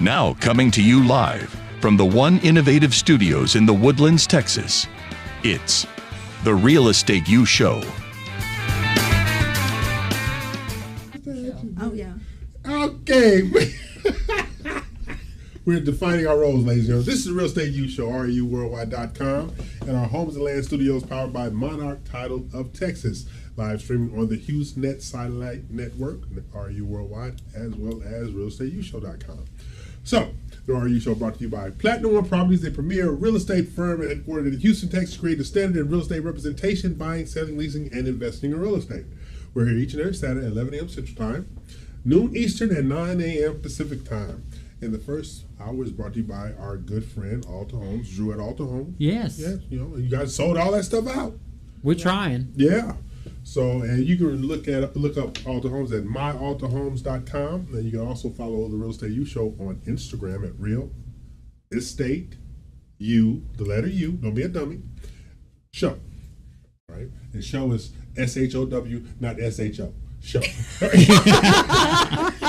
Now coming to you live from the One Innovative Studios in the Woodlands, Texas, it's the Real Estate U Show. Oh, yeah. Okay. We're defining our roles, ladies and gentlemen. This is the Real Estate U Show, REUWorldwide.com, and our Homes and Land Studios powered by Monarch Title of Texas. Live streaming on the HughesNet Satellite Network, RU Worldwide, as well as RealEstateUShow.com. So, the RU Show brought to you by Platinum One Properties, a premier real estate firm headquartered in Houston, Texas, creating a standard in real estate representation, buying, selling, leasing, and investing in real estate. We're here each and every Saturday at 11 a.m. Central Time, noon Eastern, and 9 a.m. Pacific Time. And the first hour is brought to you by our good friend, Alta Homes, Drew at Alta Homes. Yes. Yeah, you guys sold all that stuff out. We're trying. Yeah. So, and you can look up Alta Homes at myaltahomes.com. And you can also follow the Real Estate U Show on Instagram at Real Estate U, the letter U, don't be a dummy, show. Right? And show is SHOW, not SHO. Show.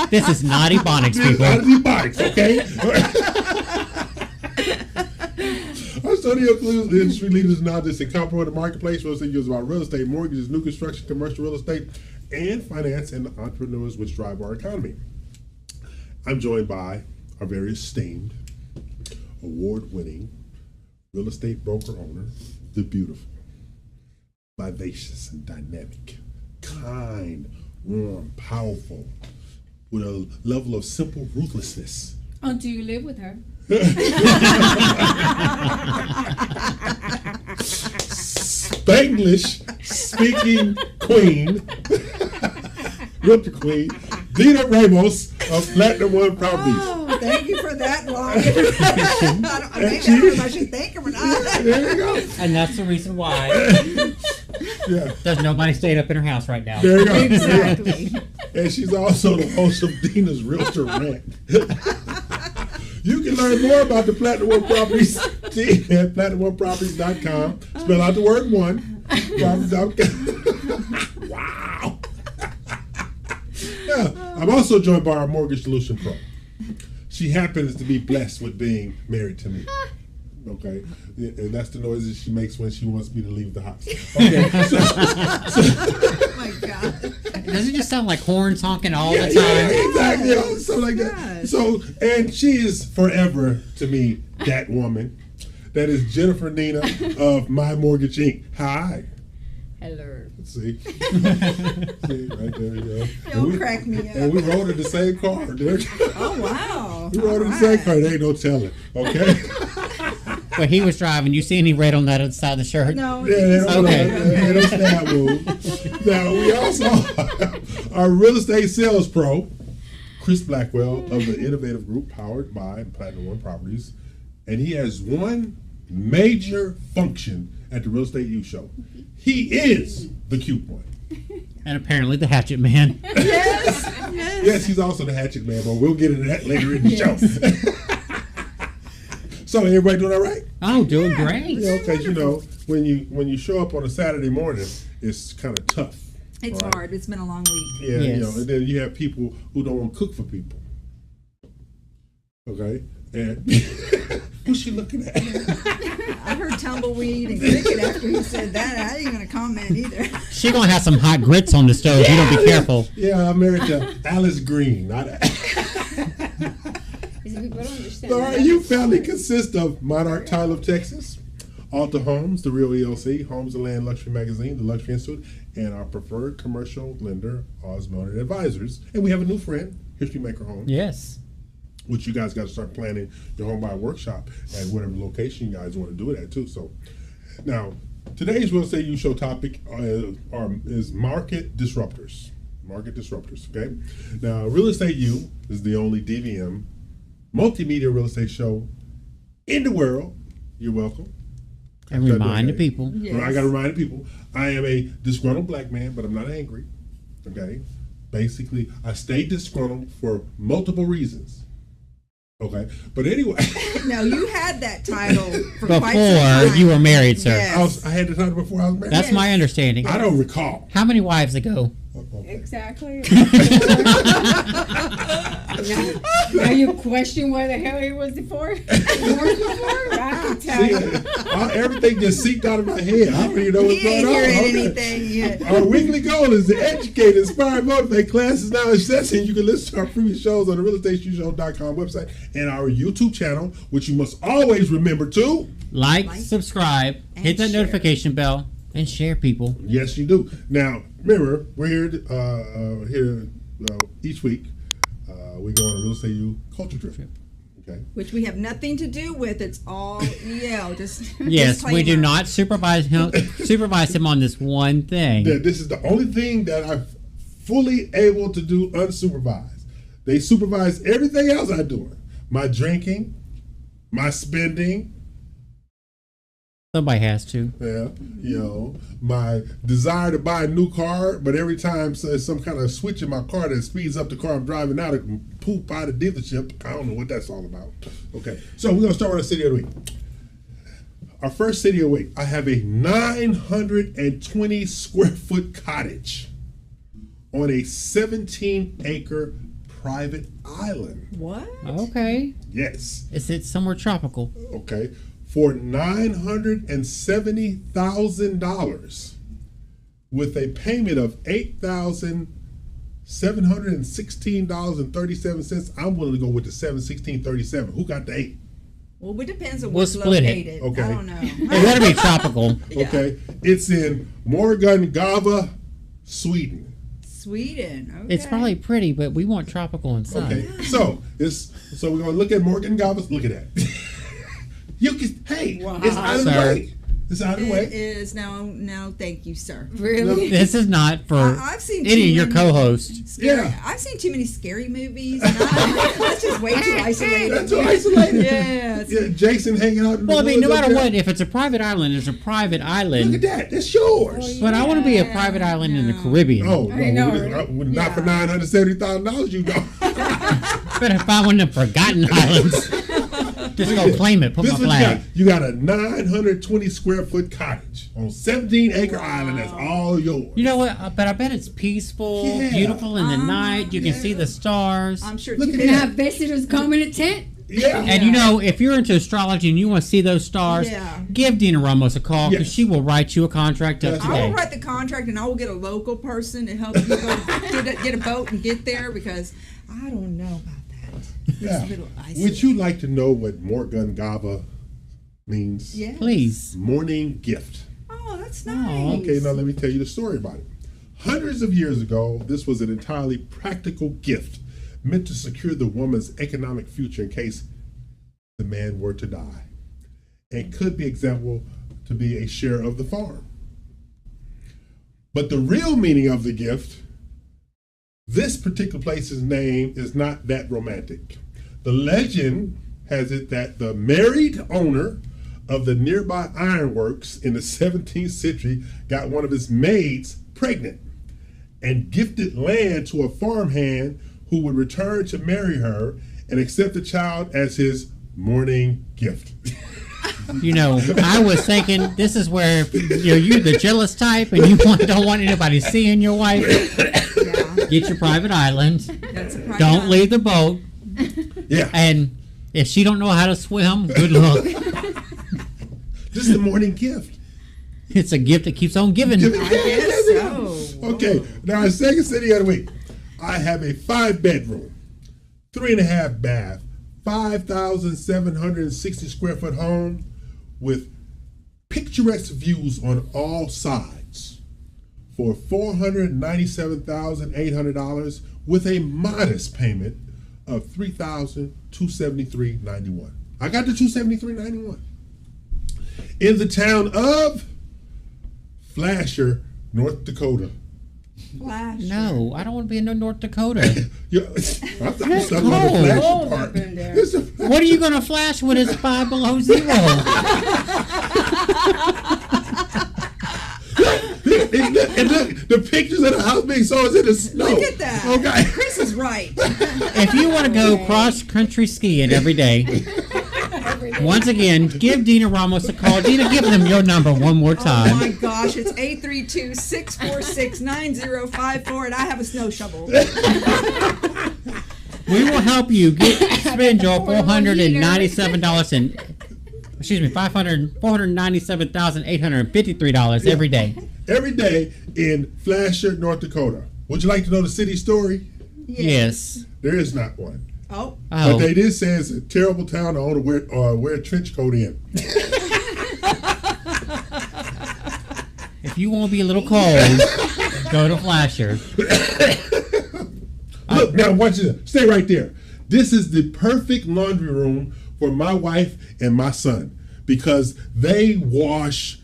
This is not Ebonics, people. This is not Ebonics, okay? Our studio includes the industry leaders now just in comparable the marketplace. Real estate is about real estate, mortgages, new construction, commercial real estate, and finance, and the entrepreneurs which drive our economy. I'm joined by our very esteemed, award-winning real estate broker owner, the beautiful, vivacious, and dynamic, kind, warm, powerful, with a level of simple ruthlessness. Oh, do you live with her? Spanglish speaking queen, Ripper Queen, Dina Ramos of Platinum One Properties. Oh, thank you for that long introduction. I don't know if I should thank him or not. There you go. And that's the reason why Yeah. there's nobody staying up in her house right now. There you go. Exactly. And she's also the host of Dina's Realtor Rant. You can learn more about the Platinum One Properties team at PlatinumOneProperties.com. Spell out the word one. Wow. Yeah. I'm also joined by our Mortgage Solution Pro. She happens to be blessed with being married to me. Okay, and that's the noises she makes when she wants me to leave the house. Okay, Oh my God. Doesn't it just sound like horns honking all the time? yeah, exactly, something like that. Gosh. So, and she is forever to me that woman. That is Jennifer Nina of My Mortgage Inc. Hi. Hello. See, right there you go. Don't crack me up. And we rode in the same car. Oh, wow. We rode in the same car. There ain't no telling. Okay. When he was driving, you see any red on that other side of the shirt? No. Yeah, they don't, Okay. they don't stab move. Now, we also have our real estate sales pro, Chris Blackwell of the Innovative Group, powered by Platinum One Properties. And he has one major function at the Real Estate U Show. He is the cute one. And apparently the hatchet man. Yes. Yes, he's also the hatchet man, but we'll get into that later in the show. So, everybody doing all right? Oh, doing great. You know, because when you show up on a Saturday morning, it's kind of tough. It's all right? hard. It's been a long week. Yeah, Yes. and then you have people who don't want to cook for people. Okay, and who's she looking at? I heard tumbleweed and cricket after he said that. I ain't gonna comment either. She gonna have some hot grits on the stove. You don't be careful. Yeah, I'm married to Alice Green, not. People don't understand. So our U family consists of Monarch Title of Texas, Alta Homes, the Real ELC, Homes and Land Luxury Magazine, the Luxury Institute, and our preferred commercial lender, Osmond Advisors. And we have a new friend, History Maker Homes, Yes. which you guys got to start planning your home buyer workshop at whatever location you guys want to do it at too. So now, today's Real Estate U Show topic is market disruptors. Market disruptors, okay? Now, Real Estate U is the only DVM multimedia real estate show in the world. You're welcome. And remind the people. Yes. I got to remind the people, I am a disgruntled black man, but I'm not angry. Okay? Basically, I stay disgruntled for multiple reasons. Okay? But anyway. No, you had that title for quite some Before time. you were married, sir. Yes. I had the title before I was married. That's my understanding. I don't recall. How many wives ago? Exactly. now you question why the hell he was before? I can tell See, you. everything just seeped out of my head. I don't even know what's He ain't going on. hearing Okay. anything yet. Our weekly goal is to educate, inspire, motivate. Class is now in session. You can listen to our previous shows on the realestateshow.com website and our YouTube channel, which you must always remember to. Like, subscribe, and hit that share. notification bell, and share, people. Yes, you do. Now, remember, we're here each week. We go on a Real Estate U culture trip. Okay. Which we have nothing to do with. It's all just Yes, we do disclaimer. not supervise him on this one thing. This is the only thing that I'm fully able to do unsupervised. They supervise everything else I'm doing. My drinking, my spending, Somebody has to. my desire to buy a new car, but every time there's some kind of switch in my car that speeds up the car I'm driving out, it can poop out of the dealership. I don't know what that's all about. Okay, so we're going to start with our city of the week. Our first city of the week, I have a 920 square foot cottage on a 17-acre private island. What? Okay. Yes. Is it somewhere tropical? Okay. For $970,000 with a payment of $8,716.37. I'm willing to go with the $716.37. Who got the 8? Well, it depends on We'll what's split it. located. Okay. I don't know. It better be tropical. Okay. It's in Morgongava, Sweden. Sweden. Okay. It's probably pretty, but we want tropical and sun. Okay. So we're gonna look at Morgongava. Look at that. You can it's out of the Sir. way. It's out of the It way. is now. Thank you, sir. Really? This is not for I've seen any too of your many co-hosts. Scary. Yeah. I've seen too many scary movies. And that's just way too isolated. That's too isolated. Yeah. Yeah, Jason hanging out in the Well, I mean, no woods up matter there. what, if it's a private island, it's a private Look island. at that. That's yours. But I want to be a private island in the Caribbean. Oh, I know, no, right? not for $970,000, you don't. Better find one of the forgotten islands. Just go claim it. Put This my is what flag. you got a 920 square foot cottage on 17-acre island. That's all yours. You know what? But I bet it's peaceful, Yeah. beautiful in the night. You can see the stars. I'm sure. Look too at You many- can have visitors come in a tent. Yeah. And you know, if you're into astrology and you want to see those stars, Yeah. give Dina Ramos a call because Yes. she will write you a contract up That's I today. will write the contract, and I will get a local person to help you go get a boat and get there because I don't know about that. Yeah. It's a little icy. Would you like to know what Morgongava means? Yeah. Please. Morning gift. Oh, that's Oh, nice. Okay, now let me tell you the story about it. Hundreds of years ago, this was an entirely practical gift meant to secure the woman's economic future in case the man were to die, and could be example to be a share of the farm. But the real meaning of the gift, this particular place's name is not that romantic. The legend has it that the married owner of the nearby ironworks in the 17th century got one of his maids pregnant and gifted land to a farmhand who would return to marry her and accept the child as his morning gift. You know, I was thinking this is where you're the jealous type and you don't want anybody seeing your wife. Yeah. Get your private island. That's a private Don't island. leave the boat. Yeah, And if she don't know how to swim, good luck. this is the morning gift. It's a gift that keeps on giving. I guess so. Okay, now our second city of the week. I have a 5-bedroom, 3.5 bath, 5,760 square foot home with picturesque views on all sides for $497,800 with a modest payment of $3,273.91. I got the $273.91 in the town of Flasher, North Dakota. Flash. No, I don't want to be in North Dakota. Yeah, I'm stuck on the Flasher Cold part. up in there. It's a- What are you going to flash when it's 5 below zero? and look, the pictures of the house being sold is in the snow. Look at that. Okay. Chris is right. If you want to go cross country skiing every day, Once again, give Dina Ramos a call. Dina, give them your number one more time. Oh my gosh, it's 832-646-9054, and I have a snow shovel. We will help you spend your $497,853 every day. Every day in Flasher, North Dakota. Would you like to know the city story? Yes. There is not one. Oh. But they did say it's a terrible town to own or wear a trench coat in. If you want to be a little cold, go to Flasher. Look, now watch this. Stay right there. This is the perfect laundry room for my wife and my son because they wash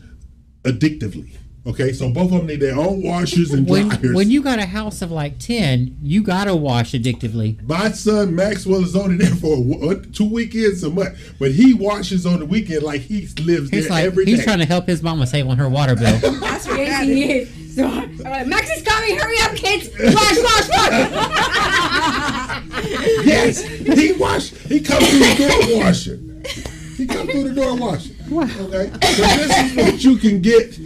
addictively. Okay, so both of them need their own washers and dryers. When you got a house of like 10, you got to wash addictively. My son Maxwell is only there for 2 weekends a month, but he washes on the weekend like he lives there every day. He's trying to help his mama save on her water bill. That's what Yes, he is. So, Max is coming. Hurry up, kids. Wash, wash, wash. Yes, he comes through the door washing. He comes through the door washing. Okay, so this is what you can get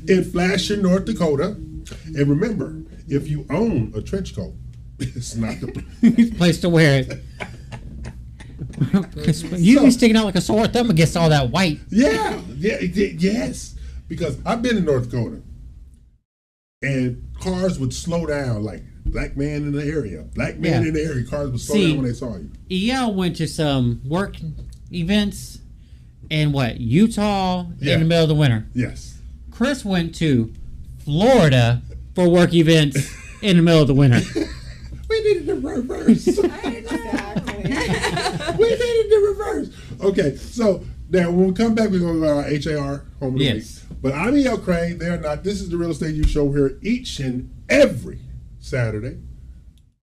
in Flasher, North Dakota. And remember, if you own a trench coat, it's not the place to wear it. You be sticking out like a sore thumb against all that white. Yes. Because I've been in North Dakota, and cars would slow down like black man in the area. Cars would slow down when they saw you. EL went to some work events in Utah in the middle of the winter. Yes. Chris went to Florida for work events in the middle of the winter. We needed the reverse. Exactly. We needed the reverse. Okay, so now when we come back, we're going to go to our HAR home of the week. But I'm E.L. Crane. They're not. This is the Real Estate U Show here each and every Saturday,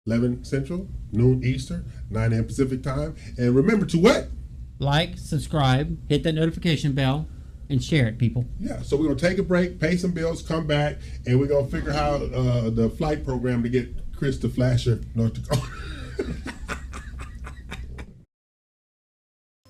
11 Central, noon Eastern, 9 a.m. Pacific time. And remember to what? Like, subscribe, hit that notification bell, and share it, people. Yeah, so we're going to take a break, pay some bills, come back, and we're going to figure out the flight program to get Chris to Flasher, North Dakota.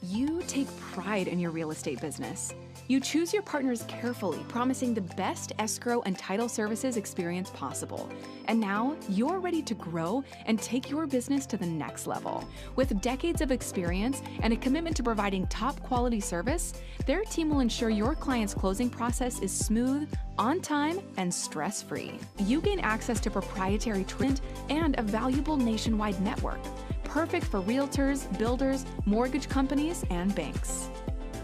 You take pride in your real estate business. You choose your partners carefully, promising the best escrow and title services experience possible. And now you're ready to grow and take your business to the next level. With decades of experience and a commitment to providing top quality service, their team will ensure your client's closing process is smooth, on time, and stress-free. You gain access to proprietary trend and a valuable nationwide network, perfect for realtors, builders, mortgage companies, and banks.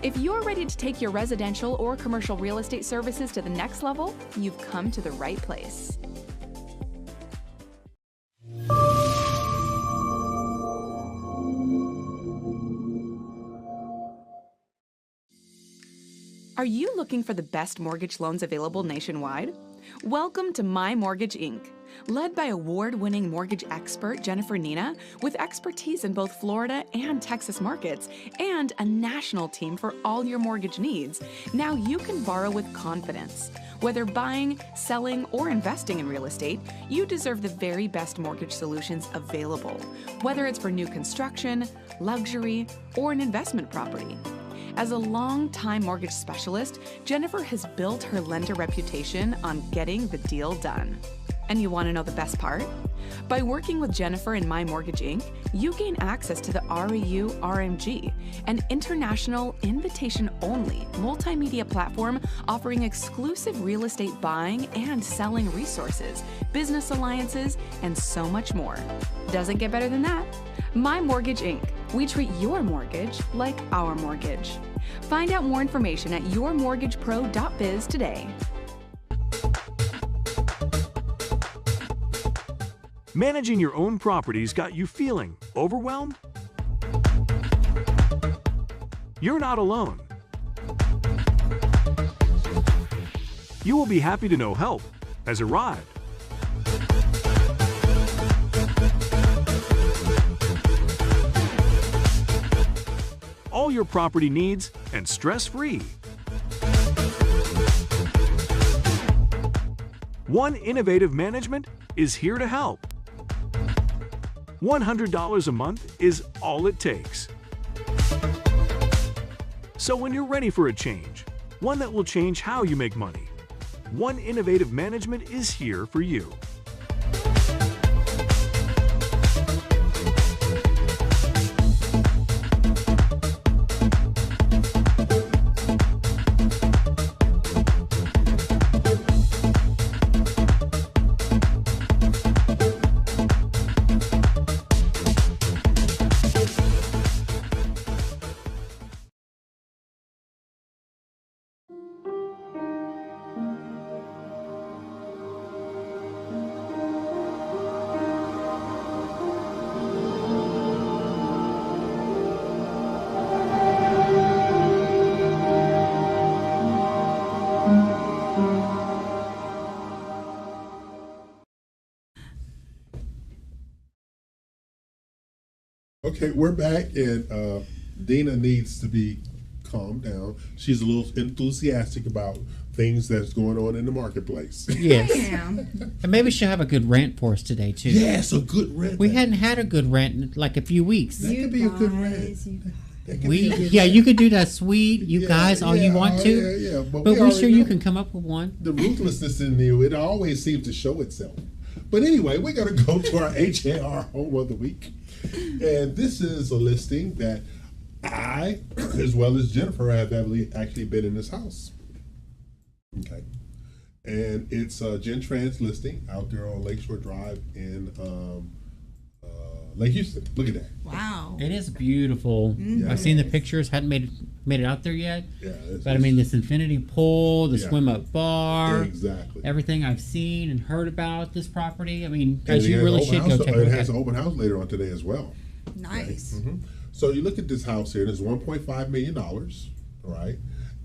If you're ready to take your residential or commercial real estate services to the next level, you've come to the right place. Are you looking for the best mortgage loans available nationwide? Welcome to My Mortgage, Inc., led by award-winning mortgage expert Jennifer Nina, with expertise in both Florida and Texas markets, and a national team for all your mortgage needs. Now you can borrow with confidence. Whether buying, selling, or investing in real estate, you deserve the very best mortgage solutions available, whether it's for new construction, luxury, or an investment property. As a long-time mortgage specialist, Jennifer has built her lender reputation on getting the deal done. And you want to know the best part? By working with Jennifer and My Mortgage, Inc., you gain access to the REU RMG, an international, invitation-only multimedia platform offering exclusive real estate buying and selling resources, business alliances, and so much more. Doesn't get better than that. My Mortgage, Inc. We treat your mortgage like our mortgage. Find out more information at yourmortgagepro.biz today. Managing your own properties got you feeling overwhelmed? You're not alone. You will be happy to know help has arrived. All your property needs and stress-free. One Innovative Management is here to help. $100 a month is all it takes. So when you're ready for a change, one that will change how you make money, One Innovative Management is here for you. Okay, we're back, and Dina needs to be calmed down. She's a little enthusiastic about things that's going on in the marketplace. Yes. Damn. And maybe she'll have a good rant for us today, too. Yes, a good rent. We hadn't had a good rant in like a few weeks. That could be a good rent. That could be a good Yeah, rant. you could do that sweet, you guys, all you want to. Yeah, But we we're already sure you know can come up with one. the ruthlessness in you. It always seems to show itself. But anyway, we're going to go to our HAR Home of the Week. And this is a listing that I, as well as Jennifer, have actually been in this house. Okay. And it's a Gen Trans listing out there on Lakeshore Drive in Lake Houston. Look at that. Wow. It is beautiful. Yeah. I've seen the pictures, hadn't made it out there yet. Yeah. But I mean, this infinity pool, the Yeah. swim up bar, Exactly. everything I've seen and heard about this property. I mean, And guys, it you has really open should house- go take a It look has at an it. open house later on today as well. Nice. So you look at this house here, and it's $1.5 million, right?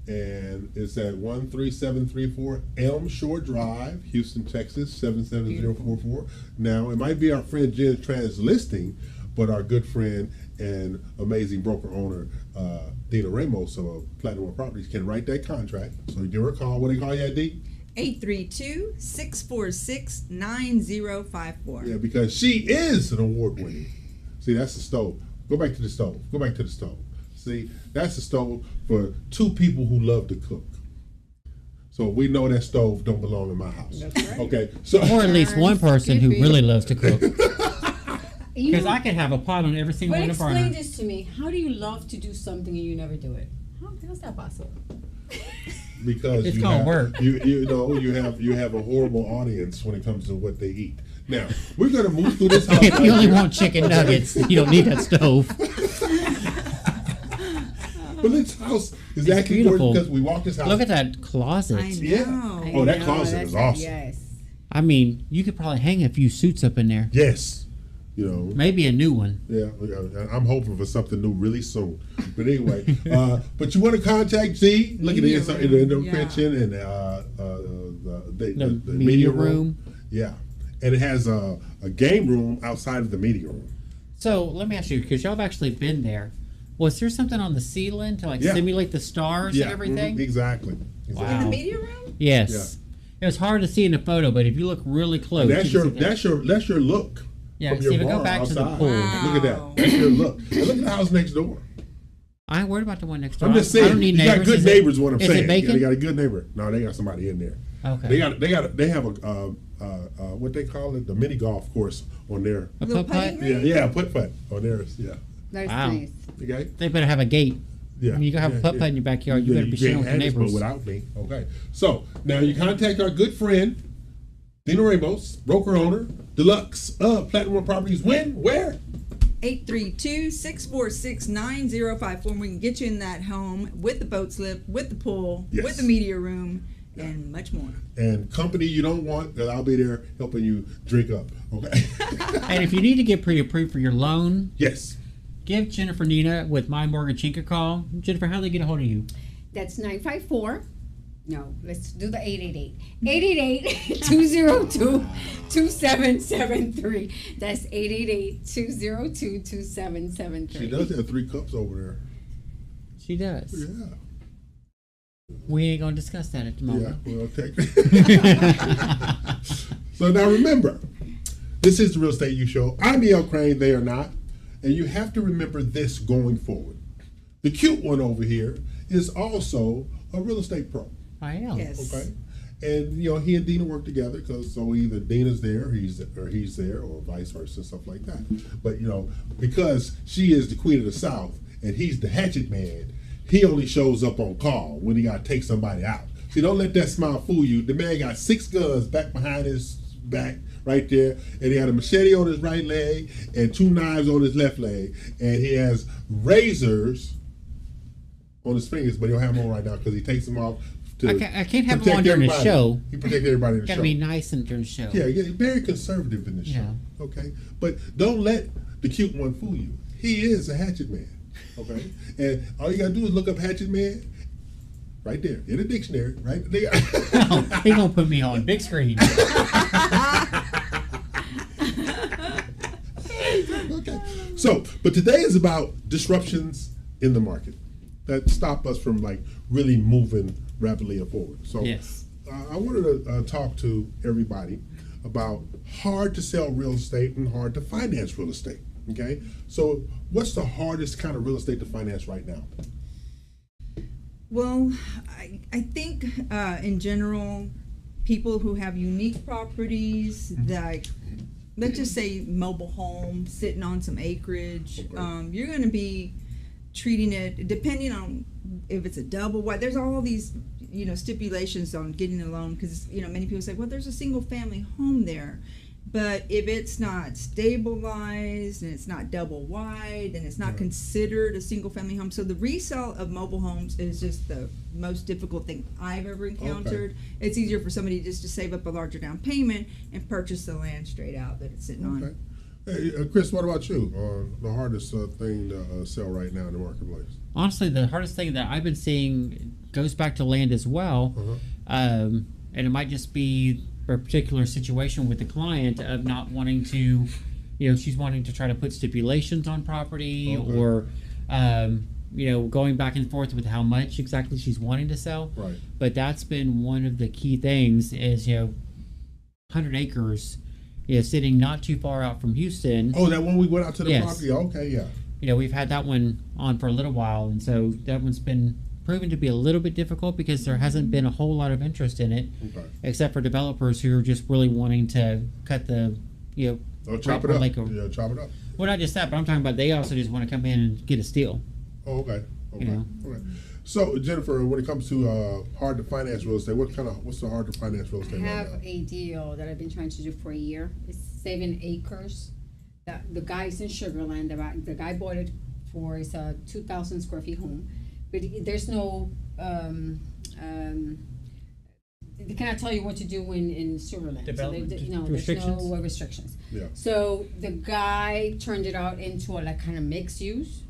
And it's at 13734 Elm Shore Drive, Houston, Texas, 77044. Now, it might be our friend Jen Trans listing, but our good friend and amazing broker owner, Dina Ramos of Platinum One Properties, can write that contract. So give her a call. What do they call you at, D? 832-646-9054. Yeah, because she is an award winning. See, that's the stove. Go back to the stove. Go back to the stove. See, that's the stove for two people who love to cook. So we know that stove don't belong in my house. That's right. Okay, so Or at least one person who Skippy. really loves to cook. You- Because I could have a pot on every single But one of our. explain this to me. How do you love to do something and you never do it? How's that possible? because It's you called have, work. you know you have a horrible audience when it comes to what they eat. Now we're gonna move through this house. If you only want chicken nuggets, you don't need that stove. But this house is It's actually beautiful. because we walk this house. Look at that closet. I know. Yeah. I Oh, that know, closet that's is awesome. Yes. I mean, you could probably hang a few suits up in there. Yes. You know. Maybe a new one. Yeah, I'm hoping for something new really soon. But anyway, but you want to contact Z? Look at the inside, in the Yeah. kitchen and The media room. Yeah, and it has a game room outside of the media room. So let me ask you, because y'all have actually been there. Was there something on the ceiling to like Yeah. simulate the stars and everything? Exactly. Wow. In the media room? Yes. It was hard to see in the photo, but if you look really close, And that's you your can see that. that's your look. Yeah, from see, your if we go bar back to the outside. pool. Wow. Look at that. That's your look. And look at the house next door. I ain't worried about the one next door. I'm just I saying. don't need You got neighbors. good Is neighbors. What I'm is saying. it vacant? They got a good neighbor. No, they got somebody in there. Okay. They have a what they call it, the mini golf course on there. A Little putt-putt? putting Yeah, putt on theirs. Yeah. That's Wow. nice. Okay. They better have a gate. Yeah. I mean, you can have a putt-putt in your backyard. You better be sharing with the can't have this, neighbors. but without me. Okay. So now you contact our good friend, Dina Ramos, broker owner, Deluxe of Platinum One Properties. When? Where? 832-646-9054. We can get you in that home with the boat slip, with the pool, Yes. with the media room, and much more. And company you don't want, because I'll be there helping you drink up. Okay. And if you need to get pre-approved for your loan, Yes. give Jennifer Nina with My Mortgage Inc. a call. Jennifer, how do they get a hold of you? That's 954. No, let's do the 888. 888-202-2773. That's 888-202-2773. She does have 3 cups over there. She does. Yeah. We ain't going to discuss that at the Yeah, moment. well, take So now remember, this is the Real Estate U Show. I'm E.L. Crane, they are not. And you have to remember this going forward. The cute one over here is also a real estate pro. I am. Yes. Okay. And he and Dina work together because either Dina's there, or he's there, or vice versa, stuff like that. But because she is the queen of the South and he's the hatchet man, he only shows up on call when he got to take somebody out. See, don't let that smile fool you. The man got 6 guns back behind his back right there, and he had a machete on his right leg and 2 knives on his left leg, and he has razors on his fingers, but he don't have them on right now because he takes them off. I can't have them on during the show. He protect everybody in the show. Gotta be nice and during the show. Yeah, very conservative in the show. Okay, but don't let the cute one fool you. He is a hatchet man. Okay, and all you gotta do is look up hatchet man. Right there in the dictionary, right there. He gonna put me on big screen. Okay, so but today is about disruptions in the market that stop us from really moving rapidly forward. So yes. I wanted to talk to everybody about hard to sell real estate and hard to finance real estate. Okay, so what's the hardest kind of real estate to finance right now? Well, I think in general, people who have unique properties, like let's just say mobile home sitting on some acreage, you're going to be treating it depending on if it's a double wide. There's all these stipulations on getting a loan because many people say, well, there's a single family home there. But if it's not stabilized and it's not double wide and it's not considered a single family home, so the resale of mobile homes is just the most difficult thing I've ever encountered. It's easier for somebody just to save up a larger down payment and purchase the land straight out that it's sitting on. Hey, Chris, what about you? The hardest thing to sell right now in the marketplace? Honestly, the hardest thing that I've been seeing goes back to land as well, and it might just be a particular situation with the client of not wanting to, she's wanting to try to put stipulations on property or, going back and forth with how much exactly she's wanting to sell. Right. But that's been one of the key things is, 100 acres, sitting not too far out from Houston. Oh, that one we went out to the Yes. property? Okay, yeah. We've had that one on for a little while, and so that one's been proven to be a little bit difficult because there hasn't been a whole lot of interest in it, except for developers who are just really wanting to cut the, chop it up. Chop it up. Well, not just that, but I'm talking about they also just want to come in and get a steal. Oh, okay. Okay. So, Jennifer, when it comes to hard to finance real estate, what's the hard to finance real estate? I right have now? a deal that I've been trying to do for a year. It's 7 acres. The guy's in Sugarland. The guy bought it for it's a 2,000 square feet home, but there's no they cannot tell you what to do in Sugarland. Development there's no restrictions. Yeah. So the guy turned it out into a kind of mixed use.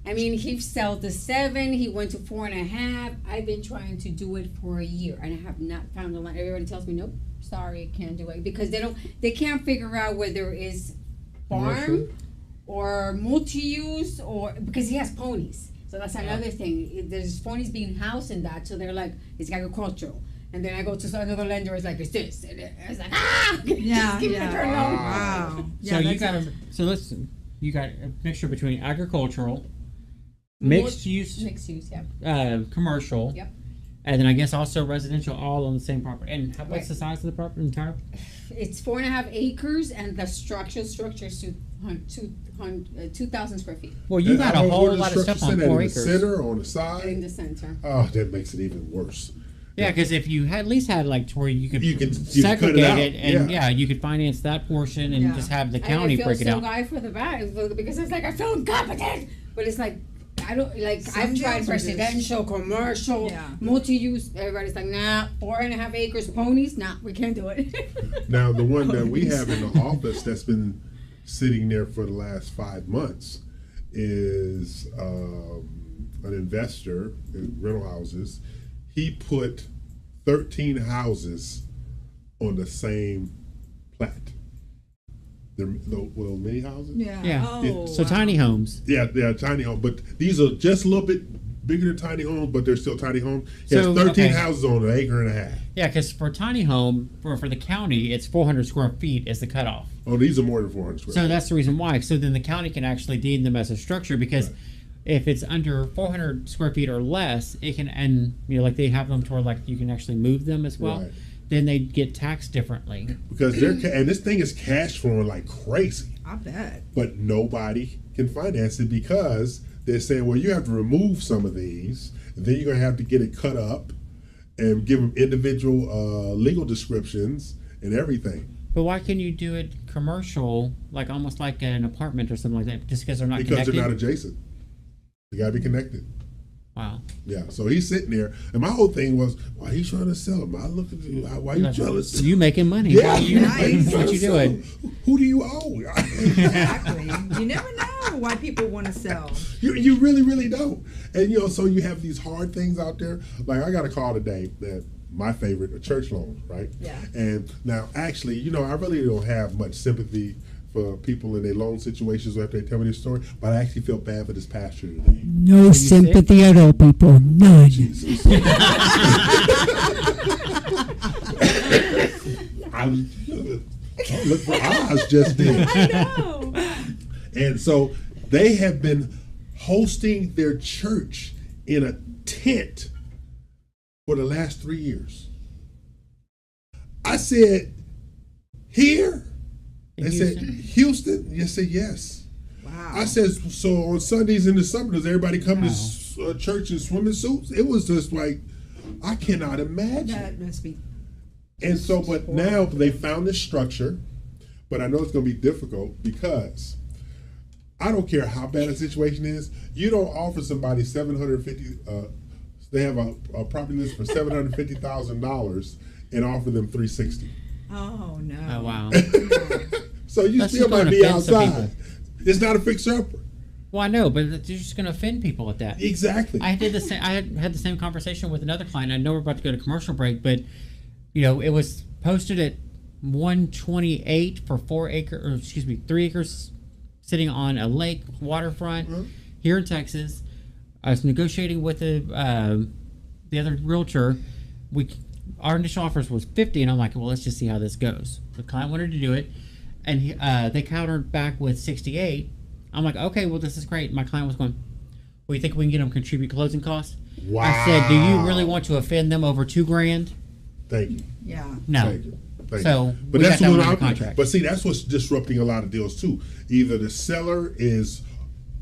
I mean, he sold the 7. He went to 4.5. I've been trying to do it for a year, and I have not found the line. Everybody tells me, nope, sorry, I can't do it because they can't figure out whether it's farm or multi-use or because he has ponies. So that's another thing. There's ponies being housed in that, so they're like, it's agricultural. And then I go to another lender, it's like, it's this. And it's like, Wow. So you got a mixture between agricultural, mixed use, commercial, and then I guess also residential, all on the same property. And what's the size of the property entire? It's 4.5 acres, and the structure is 2,000 square feet. Well, you got a whole lot of stuff on 4 acres. In the center or on the side? In the center. Oh, that makes it even worse. Yeah, because if you at least had like to where you could cut segregate it out. it, and you could finance that portion and just have the county break it out. I feel so bad because it's like I feel incompetent, but it's like I don't like. I've tried residential, commercial, multi-use. Everybody's like, nah, 4.5 acres, ponies. Nah, we can't do it. Now the one that we have in the office that's been sitting there for the last 5 months is an investor in rental houses. He put 13 houses on the same plat. They're little mini houses? Yeah. Oh, so tiny homes. Yeah, they are tiny homes, but these are just a little bit bigger than tiny homes, but they're still tiny homes. He has 13 houses on 1.5 acres. Yeah, because for a tiny home, for the county, it's 400 square feet is the cutoff. Oh, these are more than 400 square feet. So that's the reason why. So then the county can actually deem them as a structure because If it's under 400 square feet or less, it can, and like they have them to where like you can actually move them as well. Right. Then they get taxed differently. Because and this thing is cash flowing like crazy. I bet. But nobody can finance it because they're saying, well, you have to remove some of these, and then you're going to have to get it cut up and give them individual legal descriptions and everything. But why can you do it commercial, like almost like an apartment or something like that, just because they're not connected? Because they're not adjacent. They got to be connected. Wow. Yeah, so he's sitting there, and my whole thing was, why are you trying to sell them? I look at you, why are you jealous? You making money? Yeah, What you doing? Who do you owe? Exactly. You never know why people want to sell. You really, really don't. And so you have these hard things out there. Like I got a call today that my favorite, a church loan, right? Yeah. And now, actually, I really don't have much sympathy for people in their loan situations after they tell me this story, but I actually feel bad for this pastor today. No sympathy at all, people. None. Jesus. Look for Oz just did. I know. And so they have been hosting their church in a tent for the last 3 years. I said, here? They said, Houston? You said, yes. Wow. I said, so on Sundays in the summer, does everybody come to church in swimming suits? It was just like, I cannot imagine. That must be. And so, but now they found this structure, but I know it's going to be difficult because I don't care how bad a situation is. You don't offer somebody $750. They have a property list for $750,000 and offer them $360. Oh no. Oh wow. So you That's still just gonna might be offend some outside. It's not a fixer-upper. Well, I know, but you're just going to offend people at that. Exactly. I did the same. I had the same conversation with another client. I know we're about to go to commercial break, but it was posted at 128 for 3 acres, sitting on a lake waterfront here in Texas. I was negotiating with the other realtor. Our initial offers was 50, and I'm like, well, let's just see how this goes. The client wanted to do it, and they countered back with 68. I'm like, okay, well, this is great. My client was going, well, you think we can get them contribute closing costs? Wow. I said, do you really want to offend them over $2,000? Thank you. Yeah. No. Thank you. So but we that's got that what one I'm. under contract. But see, that's what's disrupting a lot of deals too. Either the seller is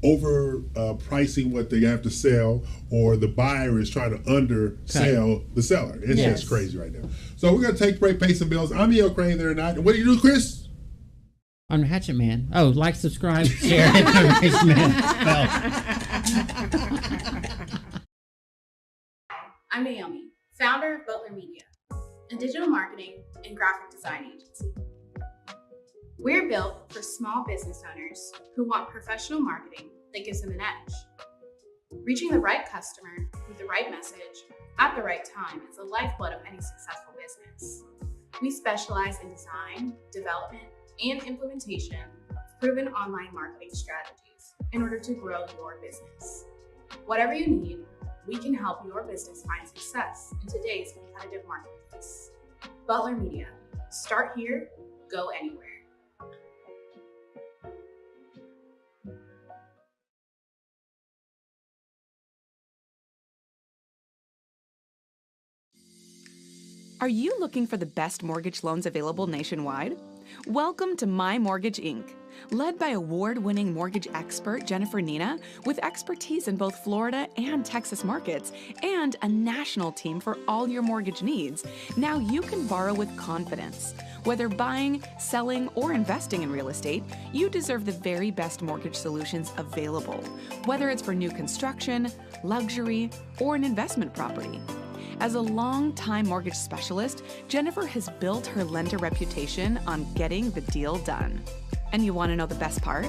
over pricing what they have to sell, or the buyer is trying to undersell the seller. It's just crazy right now. So we're gonna take break, pay some bills. I'm E.L. Crane there tonight. And what do you do, Chris? I'm Hatchet Man. Oh, like, subscribe, share, hit the notification bell. I'm Naomi, founder of Butler Media, a digital marketing and graphic design agency. We're built for small business owners who want professional marketing that gives them an edge. Reaching the right customer with the right message at the right time is the lifeblood of any successful business. We specialize in design, development, and implementation of proven online marketing strategies in order to grow your business. Whatever you need, we can help your business find success in today's competitive marketplace. Butler Media. Start here, go anywhere. Are you looking for the best mortgage loans available nationwide? Welcome to My Mortgage Inc., led by award-winning mortgage expert Jennifer Nina, with expertise in both Florida and Texas markets, and a national team for all your mortgage needs. Now you can borrow with confidence. Whether buying, selling, or investing in real estate, you deserve the very best mortgage solutions available, whether it's for new construction, luxury, or an investment property. As a long-time mortgage specialist, Jennifer has built her lender reputation on getting the deal done. And you want to know the best part?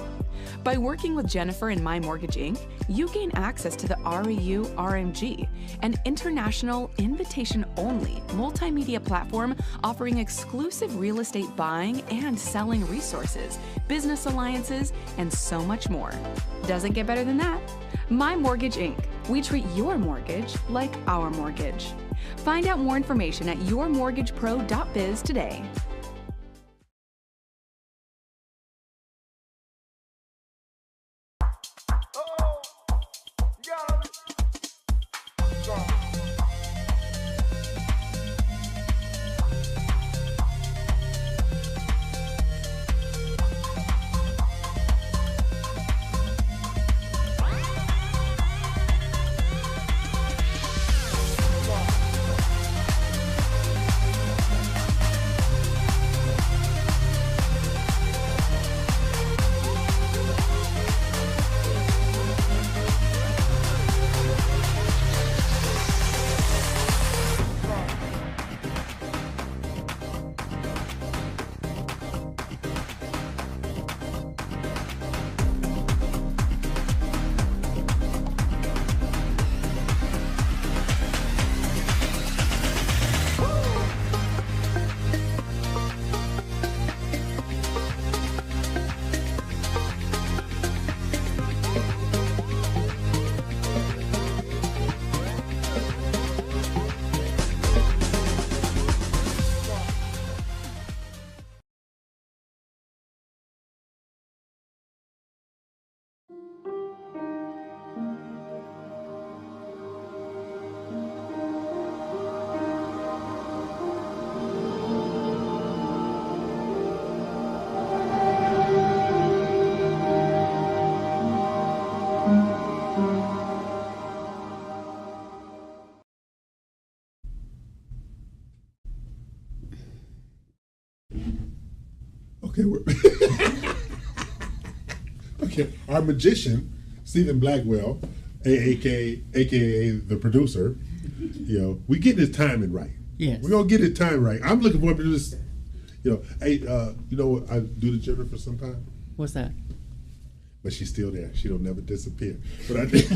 By working with Jennifer and My Mortgage Inc., you gain access to the REU RMG, an international invitation-only multimedia platform offering exclusive real estate buying and selling resources, business alliances, and so much more. Doesn't get better than that. My Mortgage Inc. We treat your mortgage like our mortgage. Find out more information at yourmortgagepro.biz today. Okay, okay. Our magician, Stephen Blackwell, aka the producer, we get his timing right. Yes. We're gonna get his time right. I'm looking forward to this. Hey, you know what? I do the Jennifer sometime. What's that? But she's still there. She don't never disappear. But I think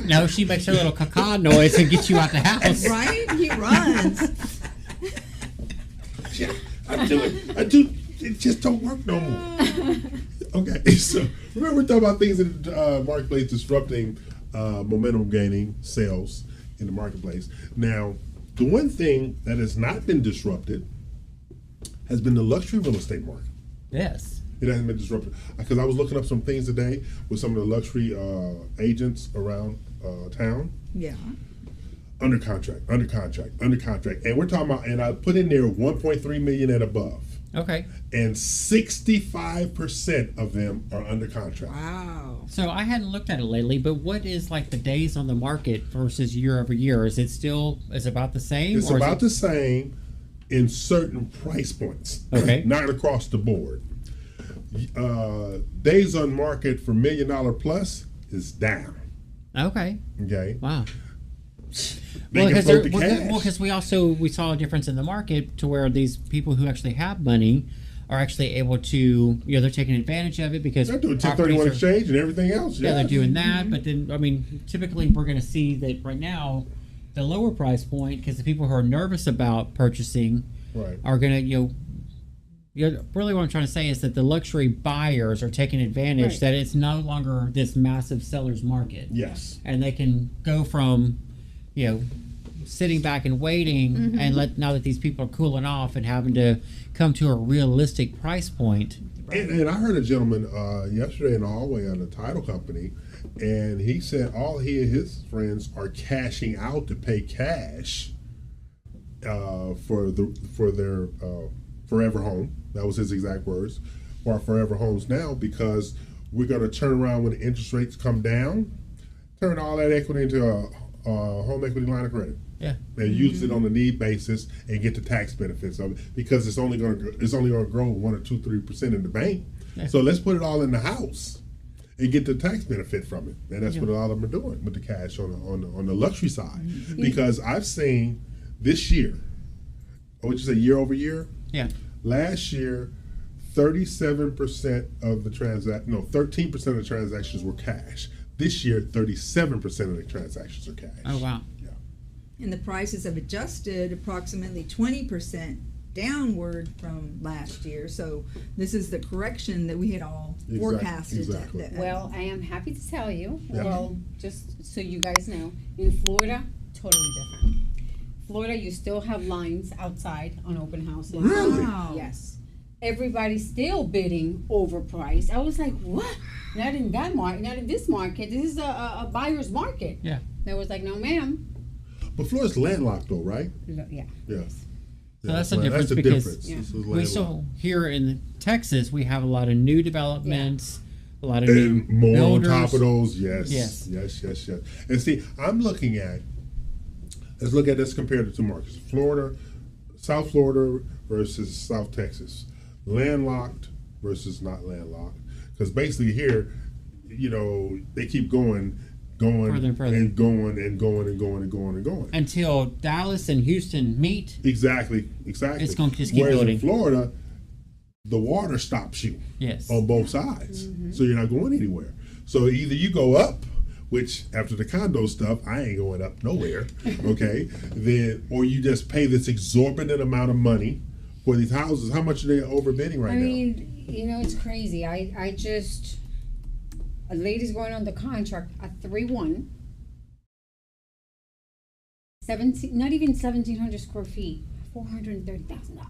No, she makes her little caca noise and gets you out the house. Right? He runs. yeah, I do. It just don't work no more. Okay, so remember we're talking about things in the marketplace disrupting momentum gaining sales in the marketplace. Now, the one thing that has not been disrupted has been the luxury real estate market. Yes. It hasn't been disrupted. Because I was looking up some things today with some of the luxury agents around town. Yeah. Under contract. And we're talking about, and I put in there 1.3 million and above. Okay. And 65% of them are under contract. Wow. So I hadn't looked at it lately, but what is like the days on the market versus year over year? Is it about the same? It's about the same in certain price points. Okay. Not across the board. Days on market for $1 million plus is down. Okay. Okay. Wow. They can float the cash. Because we saw a difference in the market to where these people who actually have money are actually able to, they're taking advantage of it because they're doing 1031 exchange and everything else. Yeah, they're doing that. But then, typically we're going to see that right now, the lower price point, because the people who are nervous about purchasing are going to, really what I'm trying to say is that the luxury buyers are taking advantage that it's no longer this massive seller's market. Yes. And they can go from, sitting back and waiting and now that these people are cooling off and having to come to a realistic price point. And I heard a gentleman yesterday in the hallway at a title company, and he said all he and his friends are cashing out to pay cash for their forever home. That was his exact words. For our forever homes now, because we're going to turn around when the interest rates come down, turn all that equity into a home equity line of credit. Yeah. And use it on a need basis and get the tax benefits of it, because it's only going to grow 1 or 2-3% in the bank. Yeah. So let's put it all in the house and get the tax benefit from it. And that's what a lot of them are doing with the cash on the luxury side. Mm-hmm. Because I've seen this year, what you say, year over year? Yeah. Last year, 13% of the transactions were cash. This year, 37% of the transactions are cash. Oh, wow. Yeah. And the prices have adjusted approximately 20% downward from last year. So this is the correction that we had all forecasted. Exactly. Well, I am happy to tell you, Yeah. just so you guys know, in Florida, totally different. Florida, you still have lines outside on open houses. Really? Wow. Yes. Everybody's still bidding overpriced. I was like, what? Not in that market, not in this market. This is a buyer's market. Yeah. They was like, no, ma'am. But Florida's landlocked, though, right? Yeah. Yeah. So that's the difference, because we saw saw here in Texas, we have a lot of new developments, a lot of and new more builders. on top of those. Yes. Yes. And see, let's look at this compared to two markets: Florida, South Florida versus South Texas, landlocked versus not landlocked. Because basically here, they keep going Further and further. and going Until Dallas and Houston meet. Exactly. It's going to just keep Whereas building. in Florida, the water stops you. Yes. On both sides, so you're not going anywhere. So either you go up, which after the condo stuff, I ain't going up nowhere. Okay, or you just pay this exorbitant amount of money for these houses. How much are they overbidding right now? I mean, it's crazy. I just, a lady's going on the contract at 3-1, 17, not even 1,700 square feet, $430,000.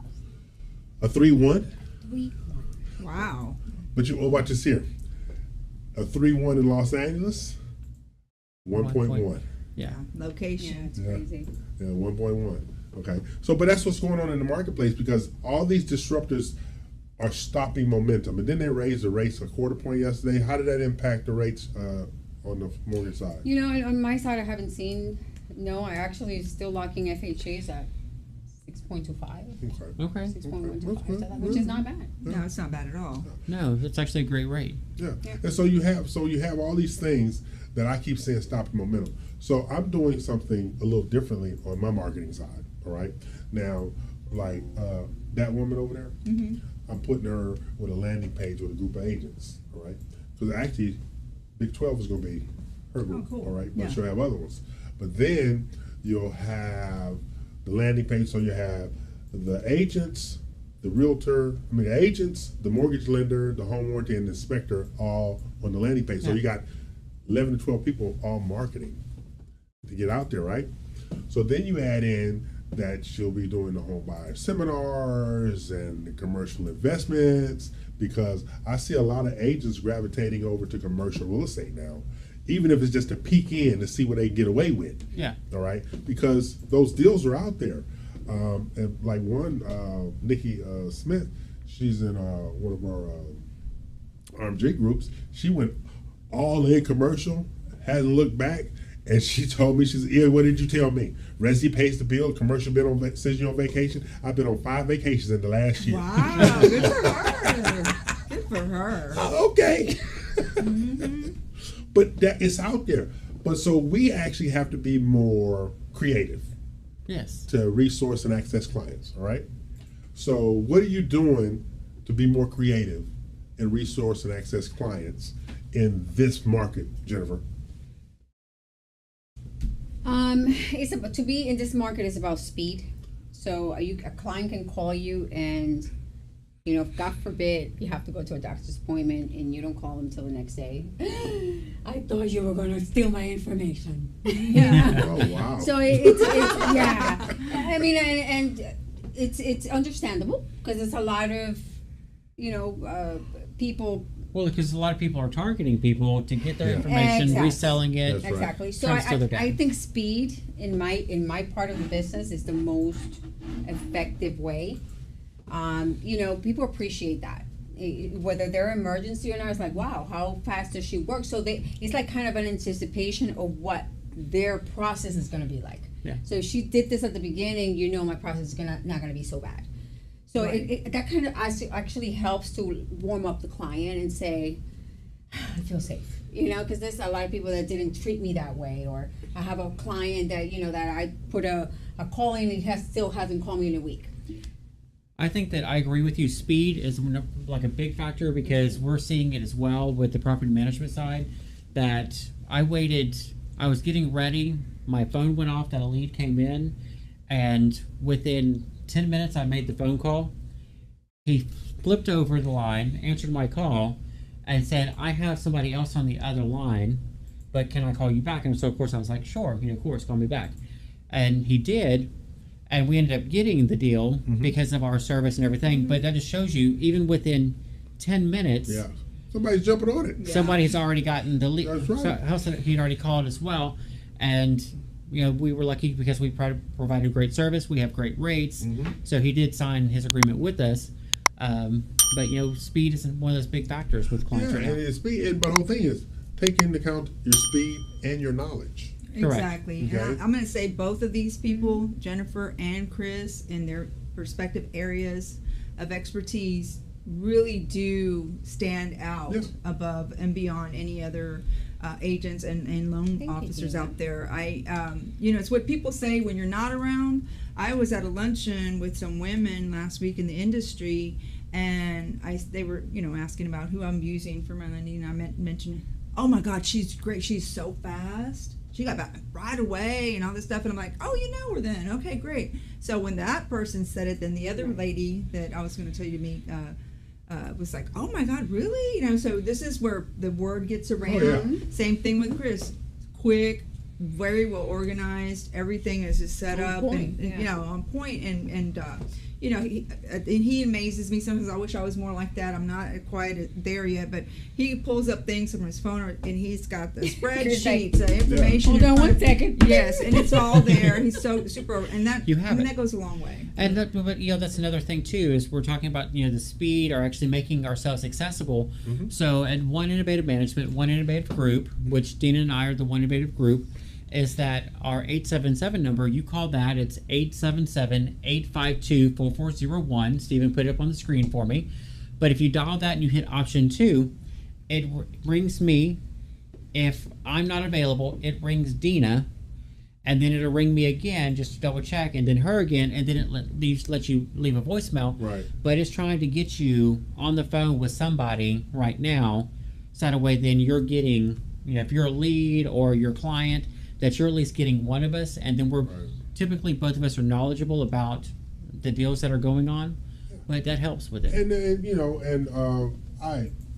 A 3-1. 3-1. Wow. But watch this here. A 3-1 in Los Angeles, 1.1. Yeah. Location. Yeah, it's crazy. Yeah, 1.1. Okay. So, but that's what's going on in the marketplace, because all these disruptors are stopping momentum. And then they raised the rates a quarter point yesterday. How did that impact the rates on the mortgage side? On my side, I haven't seen. No, I actually still locking FHAs at 6.25. Okay. 6.125, which is not bad. No, it's not bad at all. No, that's actually a great rate. Yeah. And so you have all these things that I keep saying stopping momentum. So I'm doing something a little differently on my marketing side. All right. Now, like that woman over there, I'm putting her with a landing page with a group of agents. All right. So actually, Big 12 is going to be her group. Oh, cool. All right. But she'll have other ones. But then you'll have the landing page. So you have the agents, the the agents, the mortgage lender, the home warranty, and the inspector all on the landing page. So you got 11 to 12 people all marketing to get out there, right? So then you add in that she'll be doing the home buyer seminars and the commercial investments, because I see a lot of agents gravitating over to commercial real estate now, even if it's just to peek in to see what they can get away with. Yeah. All right, because those deals are out there. And like one, Nikki Smith, she's in one of our RMG groups. She went all in commercial, hasn't looked back, and she told me, she said, "Yeah, what did you tell me? Resi pays the bill, commercial been on, says you're on vacation." I've been on 5 vacations in the last year. Wow, good for her. Good for her. Okay. But that it's out there. But so we actually have to be more creative. Yes. To resource and access clients, all right? So what are you doing to be more creative and resource and access clients in this market, Jennifer? It's about, to be in this market is about speed. So a client can call you and, you know, God forbid you have to go to a doctor's appointment and you don't call them till the next day. I thought you were going to steal my information. Yeah. Oh, wow. So it's yeah. I mean, and it's understandable because it's a lot of, you know, people. Well, because a lot of people are targeting people to get their information, Exactly. reselling it. That's right. Exactly. So Trying to steal their data. I think speed in my part of the business is the most effective way. You know, people appreciate that. Whether they're emergency or not, it's like, wow, how fast does she work? So it's like kind of an anticipation of what their process is going to be like. Yeah. So if she did this at the beginning, you know, my process is not going to be so bad. So Right. that kind of actually helps to warm up the client and say, I feel safe, you know, because there's a lot of people that didn't treat me that way, or I have a client that, you know, that I put a call in and he still hasn't called me in a week. I think that I agree with you. Speed is like a big factor because we're seeing it as well with the property management side. That I was getting ready, my phone went off, that a lead came in, and within 10 minutes I made the phone call. He flipped over the line, answered my call, and said, "I have somebody else on the other line, but can I call you back?" And so of course I was like, "Sure, of course, call me back." And he did. And we ended up getting the deal because of our service and everything. But that just shows you, even within 10 minutes, somebody's jumping on it. Somebody's already gotten the lead. That's right. So he'd already called as well. And, you know, we were lucky because we provided great service. We have great rates. So he did sign his agreement with us. But, you know, speed is one of those big factors with clients right now. And it's speed. But the whole thing is, take into account your speed and your knowledge. Exactly. Okay. And I'm going to say both of these people, Jennifer and Chris, in their respective areas of expertise, really do stand out above and beyond any other agents and loan officers out there. You know, it's what people say when you're not around. I was at a luncheon with some women last week in the industry, and they were, you know, asking about who I'm using for my lending, and I mentioned, "Oh my God, she's great. She's so fast. She got back right away," and all this stuff. And I'm like, "Oh, you know her then? Okay, great." So when that person said it, then the other lady that I was going to tell you to meet was like, "Oh my God, really?" You know, so this is where the word gets around. Same thing with Chris. Quick, very well organized. Everything is just set up and you know, on point. And you know, he amazes me sometimes. I wish I was more like that. I'm not quite there yet, but he pulls up things from his phone, and he's got the spreadsheets, information. Hold on one second. Yes, and it's all there. He's so super, and that that goes a long way. And but you know, that's another thing too, is we're talking about, you know, the speed or actually making ourselves accessible. So at One Innovative Management, One Innovative Group, which Dina and I are the One Innovative Group, is that our 877 number, you call that, it's 877-852-4401. Stephen put it up on the screen for me. But if you dial that and you hit option 2, it rings me. If I'm not available, it rings Dina, and then it'll ring me again just to double check, and then her again, and then it lets you leave a voicemail. Right. But it's trying to get you on the phone with somebody right now, so that way then you're getting, if you're a lead or your client, that you're at least getting one of us, and then we're typically both of us are knowledgeable about the deals that are going on, but that helps with it. And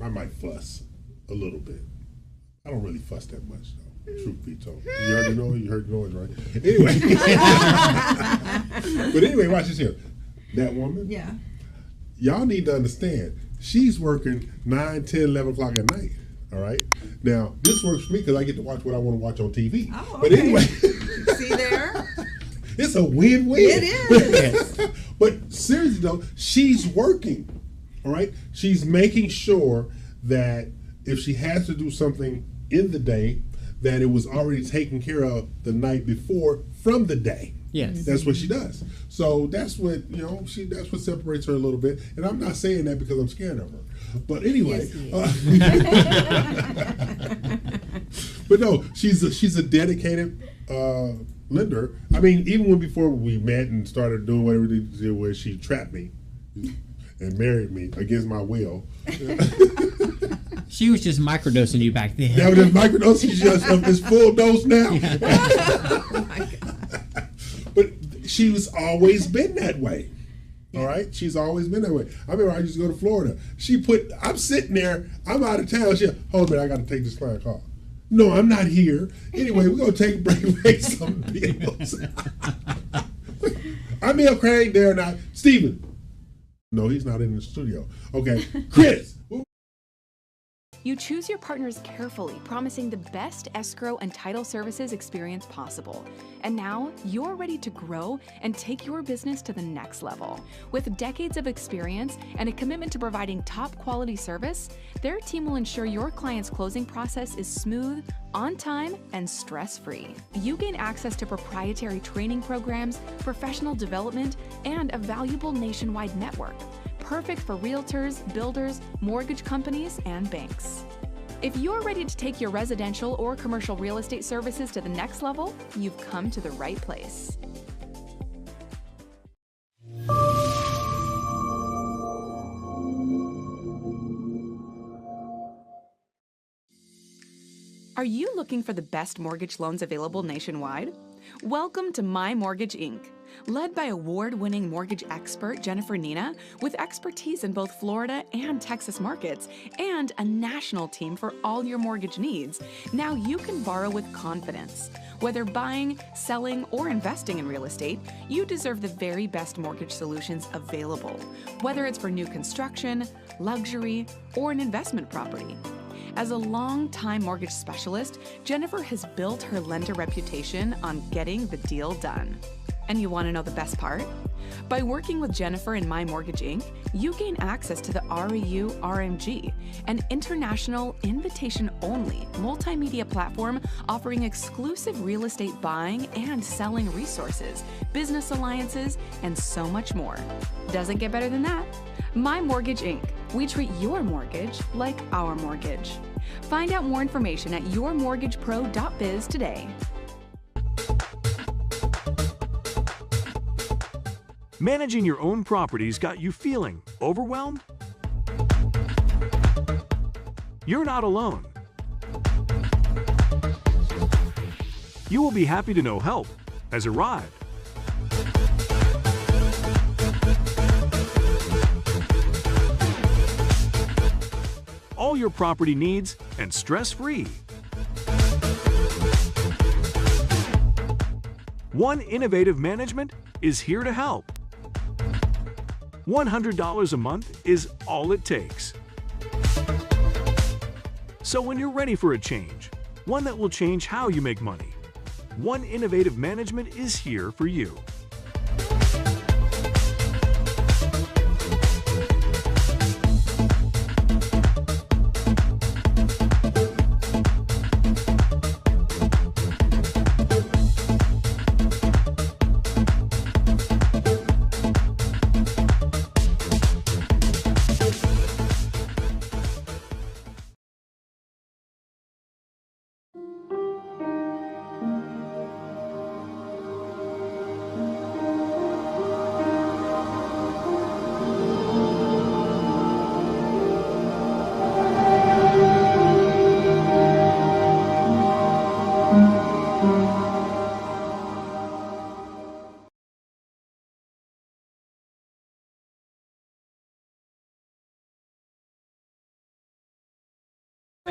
I might fuss a little bit. I don't really fuss that much, though, truth be told. You heard the noise? You heard the noise, right? Anyway. But anyway, watch this here. That woman, y'all need to understand, she's working 9, 10, 11 o'clock at night, all right? Now, this works for me because I get to watch what I want to watch on TV. Oh, okay. But anyway. See there? It's a win-win. It is. But seriously, though, she's working, all right? She's making sure that if she has to do something in the day, that it was already taken care of the night before from the day. Yes. That's what she does. So that's what, that's what separates her a little bit. And I'm not saying that because I'm scared of her. But anyway. But no, she's a dedicated lender. I mean, even before we met and started doing whatever we did, where she trapped me and married me against my will. She was just microdosing you back then. That was just microdosing. She's just of this full dose now. Oh my God. But she's always been that way. All right? She's always been that way. I remember I used to go to Florida. I'm sitting there, I'm out of town. Hold a minute, I got to take this client call. No, I'm not here. Anyway, we're going to take a break and make some bills. I'm Neil Craig, there now. Stephen. No, he's not in the studio. Okay. Chris. You choose your partners carefully, promising the best escrow and title services experience possible. And now you're ready to grow and take your business to the next level. With decades of experience and a commitment to providing top quality service, their team will ensure your client's closing process is smooth, on time, and stress-free. You gain access to proprietary training programs, professional development, and a valuable nationwide network. Perfect for realtors, builders, mortgage companies, and banks. If you're ready to take your residential or commercial real estate services to the next level, you've come to the right place. Are you looking for the best mortgage loans available nationwide? Welcome to My Mortgage Inc. Led by award-winning mortgage expert Jennifer Nina, with expertise in both Florida and Texas markets, and a national team for all your mortgage needs, now you can borrow with confidence. Whether buying, selling, or investing in real estate, you deserve the very best mortgage solutions available, whether it's for new construction, luxury, or an investment property. As a long-time mortgage specialist, Jennifer has built her lender reputation on getting the deal done. And you want to know the best part? By working with Jennifer and My Mortgage Inc., you gain access to the REU RMG, an international invitation-only multimedia platform offering exclusive real estate buying and selling resources, business alliances, and so much more. Doesn't get better than that. My Mortgage Inc. We treat your mortgage like our mortgage. Find out more information at yourmortgagepro.biz today. Managing your own properties got you feeling overwhelmed? You're not alone. You will be happy to know help has arrived. All your property needs and stress-free. One Innovative Management is here to help. $100 a month is all it takes. So when you're ready for a change, one that will change how you make money, One Innovative Management is here for you.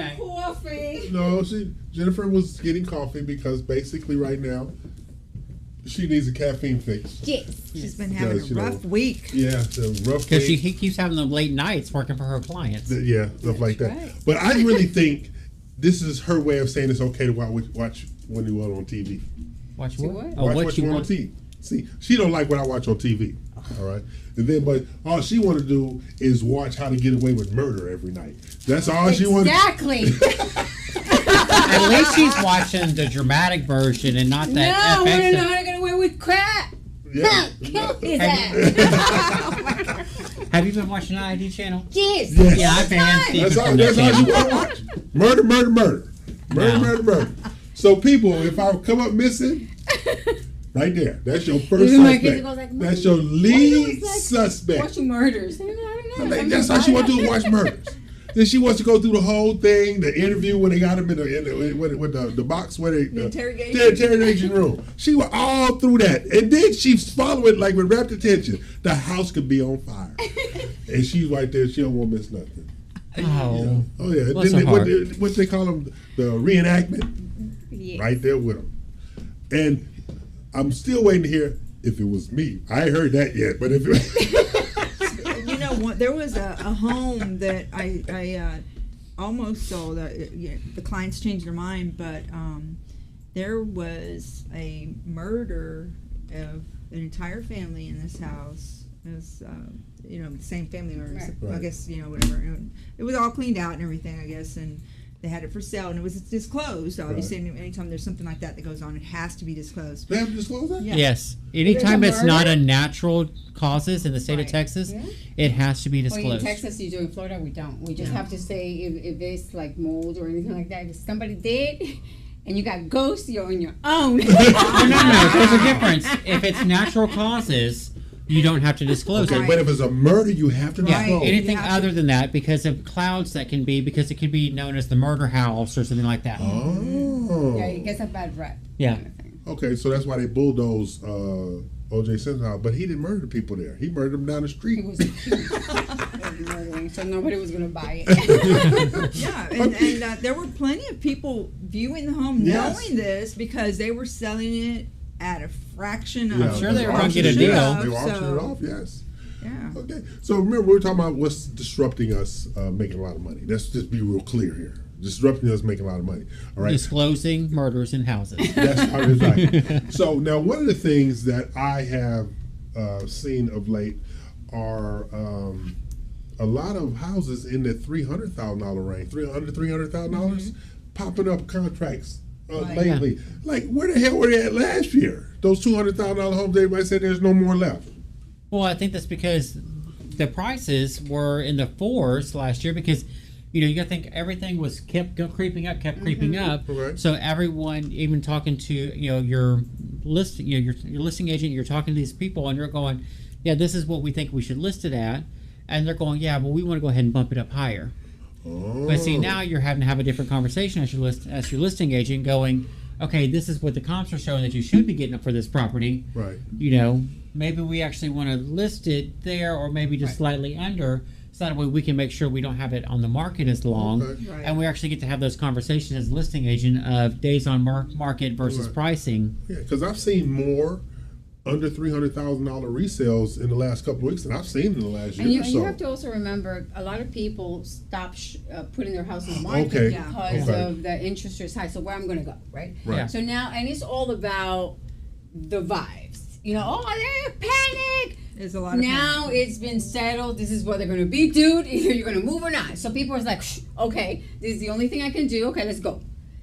the coffee. No, Jennifer was getting coffee because basically right now she needs a caffeine fix. Yes. She's been having Because, a rough week. Yeah, it's a rough Because week. he keeps having the late nights working for her clients. Yeah, stuff like that. right. But I really think this is her way of saying it's okay to watch when you want on TV. Watch To what? what? Oh, Watch what what you you want want? on TV. See, she don't like what I watch on TV. All right, and then but all she want to do is watch How to Get Away with Murder every night. That's all she wants. Exactly. At least she's watching the dramatic version and not No, that I want to FX. know how to get away with crap. Yeah. Kill his ass. Have you been watching the ID channel? Yes. Yes. Yeah, I've banned Stephen That's all. from That's that all you channel. want to watch. Murder, murder, murder, murder, No. murder, murder. So people, if I come up missing, right there, that's your first Even my kids suspect. goes like, That's your What do you lead like suspect. Watching murders. I don't know. Like, that's all she want to do is watch murders. Then she wants to go through the whole thing, the interview when they got him with the box where they The interrogation. the interrogation room. She went all through that, and then she's following like with rapt attention. The house could be on fire, and she's right there. She don't want to miss nothing. Oh. Oh yeah. Bless Then her heart. what they call them, the reenactment, Yes. right there with them. And I'm still waiting to hear if it was me. I ain't heard that yet, but if it You know, there was a home that I almost sold. The clients changed their mind, but there was a murder of an entire family in this house. It was, the same family members. Right. I guess, whatever. It was all cleaned out and everything, I guess, and they had it for sale, and it was disclosed. Obviously, anytime there's something like that goes on, it has to be disclosed. they have to disclose that. Yeah. Yes. Anytime There's a it's not murder? a natural causes in the state of Right. Texas, Yeah. it has to be Well, in disclosed. Texas, you do. In Florida, we don't. We just have to say if it's like mold or anything like that. If somebody did, and you got ghosts, you're on your own. No, there's a difference. If it's natural causes, you don't have to disclose Okay, it. but if it's a murder, you have to Yeah, disclose. anything You have to- other than that, because of clouds that can be, because it could be known as the murder house or something like that. Oh. Yeah, it gets a bad rep. Yeah. Kind of thing. Okay, so that's why they bulldozed O.J. Simpson's house, but he didn't murder the people there. He murdered them down the street. It was murdering, so nobody was gonna buy it. Yeah, and there were plenty of people viewing the home Yes. knowing this because they were selling it at a fraction of. Yeah, sure they were gonna get a auction it deal. off. They were auctioning So- it off, yes. Yeah. Okay, so remember we were talking about what's disrupting us making a lot of money. Let's just be real clear here. Disrupting us making a lot of money. All right. Disclosing murders in houses. That's how it is right. So now one of the things that I have seen of late are a lot of houses in the $300,000 range, $300,000 popping up contracts Right. lately. Like where the hell were they at last year? Those $200,000 homes, everybody said there's no more left. Well, I think that's because the prices were in the fours last year because, you got to think everything was kept creeping up. Okay. So everyone, even talking to, your list, your listing agent, you're talking to these people and you're going, yeah, this is what we think we should list it at. And they're going, yeah, well, we want to go ahead and bump it up higher. Oh. But see, now you're having to have a different conversation as your listing agent going, okay, this is what the comps are showing that you should be getting for this property. Right. Maybe we actually want to list it there or maybe just slightly under, so that way we can make sure we don't have it on the market as long. Okay. Right. And we actually get to have those conversations as a listing agent of days on market versus Right. pricing. Yeah, because I've seen more under $300,000 resales in the last couple of weeks than I've seen in the last year And you, or and so. you have to also remember, a lot of people stop putting their house on the market Okay. Yeah. because Okay. of the interest rates high. So where I'm going to go, right? Right. Yeah. So now, and it's all about the vibes. There's panic. There's a lot of Now it's been settled. This is what they're going to be, dude. Either you're going to move or not. So people are like, okay, this is the only thing I can do. Okay, let's go.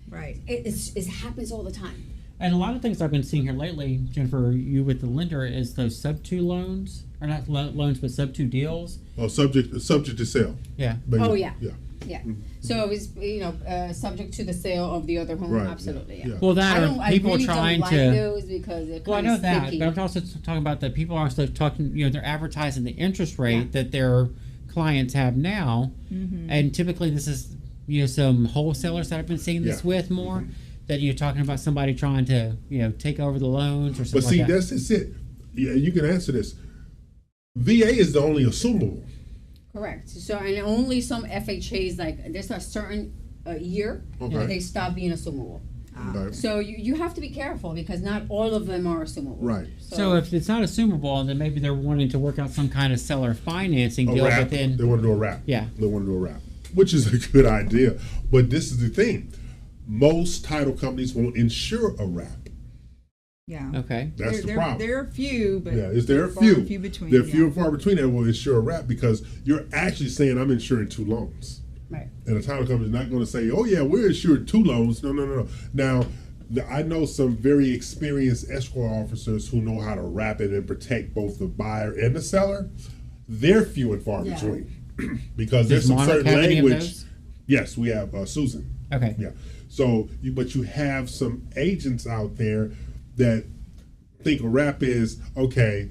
right. It happens all the time. And a lot of things I've been seeing here lately, Jennifer, you with the lender, is those sub-2 loans, or not loans, but sub-2 deals. Oh, subject to sale. Yeah. But Oh, yeah. Yeah. Yeah. So it's subject to the sale of the other home. Right, Absolutely. yeah, Yeah. yeah. Well, that I or people really trying don't to. like those because they're Well, I kind know of that, sticky. but I'm also talking about that people are also talking, they're advertising the interest rate Yeah. that their clients have now. And typically this is, some wholesalers that I've been seeing this Yeah. with more, that you're talking about somebody trying to, take over the loans or something But see, like that. that's it. Yeah, you can answer this. VA is the only assumable. Correct. So and only some FHAs, like there's a certain a year, Okay. they stop being assumable. Okay. So you have to be careful because not all of them are assumable. Right. So if it's not assumable, then maybe they're wanting to work out some kind of seller financing A deal wrap. within. They want to do a wrap. Yeah. They want to do a wrap, which is a good idea. But this is the thing: most title companies won't insure a wrap. Yeah. Okay. That's the problem. There are a few, but Yeah, there are far few. and few between. There are few and far between that will insure a wrap because you're actually saying I'm insuring 2 loans. Right. And the title company is not going to say, "Oh yeah, we're insured 2 loans." No. Now, I know some very experienced escrow officers who know how to wrap it and protect both the buyer and the seller. They're few and far between because there's Does some Monarch certain have any of language. those? Yes, we have Susan. Okay. Yeah. So, but you have some agents out there that think a wrap is okay.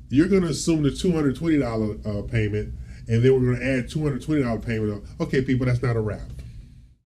You're going to assume the $220 payment, and then we're going to add $220 payment. Okay, people, that's not a wrap.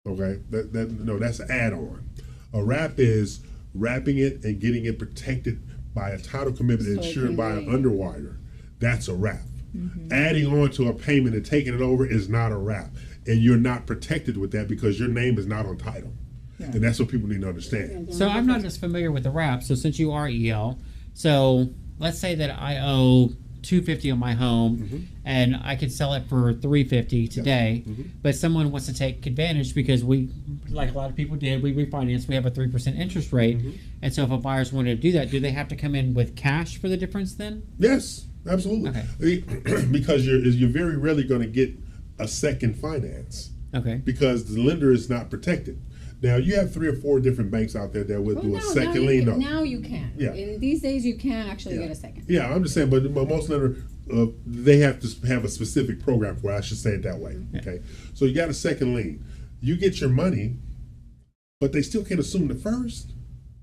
Okay, that's an add-on. A wrap is wrapping it and getting it protected by a title commitment and insured by an underwriter. That's a wrap. Mm-hmm. Adding on to a payment and taking it over is not a wrap, and you're not protected with that because your name is not on title. Yeah. And that's what people need to understand. So I'm not as familiar with the wrap. So since you are EL, so let's say that I owe $250 on my home, and I could sell it for $350 today. But someone wants to take advantage because we, like a lot of people did, we refinanced. We have a 3% interest rate, and so if a buyer's wanting to do that, do they have to come in with cash for the difference then? Yes, absolutely. Okay. Because you're very rarely going to get a second finance. Okay. Because the lender is not protected. Now you have 3 or 4 different banks out there that will do a second lien note. Now you can. Yeah. In these days, you can actually get a second. Yeah, I'm just saying, but most lenders they have to have a specific program for it. I should say it that way. Yeah. Okay, so you got a second lien. You get your money, but they still can't assume the first.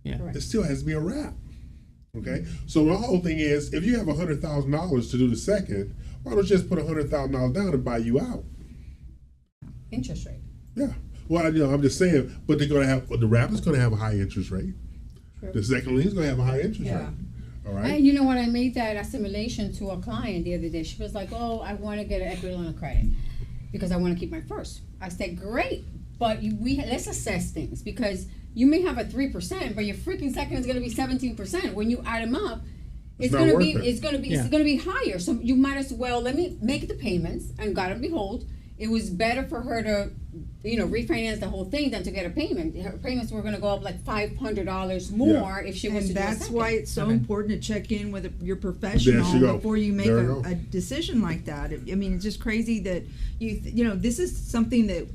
Yeah. It still has to be a wrap. Okay, so the whole thing is, if you have $100,000 to do the second, why don't you just put $100,000 down and buy you out? Interest rate. Yeah. Well, I'm just saying, but they're going to have the wrap is going to have a high interest rate. True. The second lien is going to have a high interest rate. All right. And you know what? I made that assimilation to a client the other day. She was like, "Oh, I want to get an equity line of credit because I want to keep my first." I said, "Great, but let's assess things because you may have a 3%, but your freaking second is going to be 17%. When you add them up, it's going to be higher. So you might as well let me make the payments. And God and behold, it was better for her to, refinance the whole thing than to get a payment. Her payments were going to go up like $500 more if she was to do a second. That's why it's so important to check in with your professional before you make a decision like that. I mean, it's just crazy that this is something that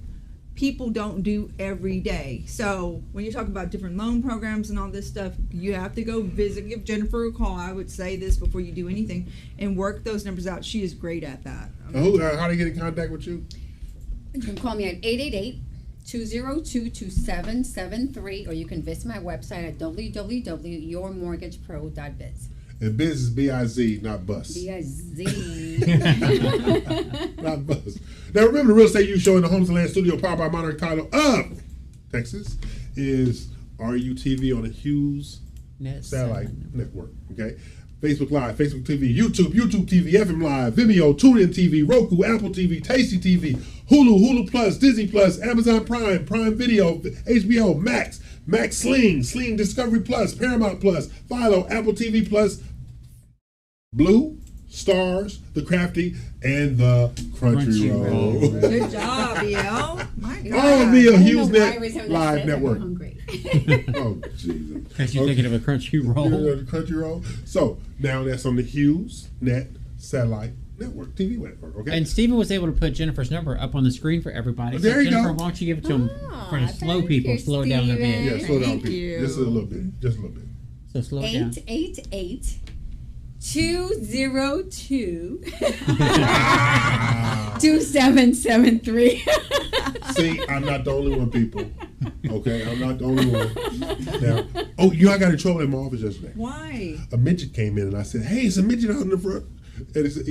people don't do every day. So when you talk about different loan programs and all this stuff, you have to go give Jennifer a call. I would say this before you do anything and work those numbers out. She is great at that. How do you get in contact with you? You can call me at 888-202-2773, or you can visit my website at www.yourmortgagepro.biz. And biz is B-I-Z, not bus. B-I-Z. Not bus. Now remember, the Real Estate U Show in the Homes and Land Studio, powered by Monarch Title of Texas, is RUTV on the Hughes Satellite Network. Okay. Facebook Live, Facebook TV, YouTube TV, FM Live, Vimeo, TuneIn TV, Roku, Apple TV, Tasty TV, Hulu Plus, Disney Plus, Amazon Prime, Prime Video, HBO, Max Sling, Discovery Plus, Paramount Plus, Philo, Apple TV Plus, Blue, Stars, The Crafty, and the Crunchyroll. Good job, EL. My God. All via HughesNet Live Network. Oh, Jesus. Because you're thinking of a Crunchyroll. The Crunchyroll. So, now that's on the HughesNet Satellite Network, TV network, okay? And Stephen was able to put Jennifer's number up on the screen for everybody. There you Jennifer, go. why don't you give it to him for the slow people? Slow it down a bit. Yeah, slow down a Thank bit. you. Just a little bit. So slow it down. 888-202-2773. See, I'm not the only one, people. Okay, I'm not the only one. Now, I got in trouble in my office yesterday. Why? A midget came in and I said, "Hey, it's a midget out in the front." And he said,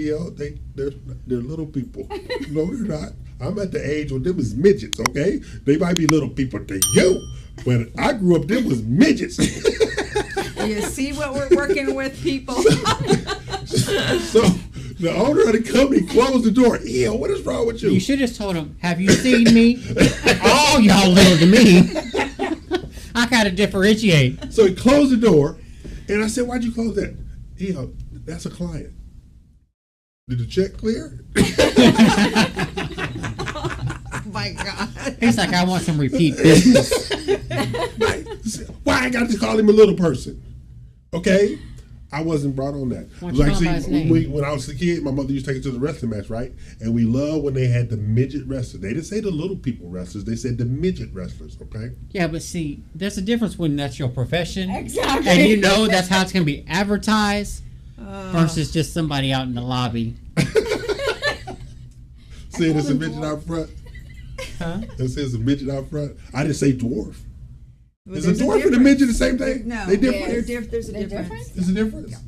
they're little people. No, they're not. I'm at the age when them is midgets, okay? They might be little people to you, but I grew up, them was midgets. You see what we're working with, people? So The owner of the company closed the door. Ew, what is wrong with you? You should have just told him, have you seen me? All y'all little to me. I gotta differentiate. So he closed the door, and I said, why'd you close that? Ew, that's a client. Did the check clear? Oh my God. He's like, I want some repeat business. Why I got to call him a little person? Okay? I wasn't brought on that. What's your mama's name? When I was a kid, my mother used to take us to the wrestling match, right? And we loved when they had the midget wrestlers. They didn't say the little people wrestlers. They said the midget wrestlers, okay? Yeah, but see, there's a difference when that's your profession. Exactly. And you know that's how it's going to be advertised versus just somebody out in the lobby. Saying it's a midget out front. Huh? It says a midget out front. I didn't say dwarf. Well, Is a there's dwarf and a difference. midget the same thing? No, They different? there's a They're difference. different? There's a difference? Yeah.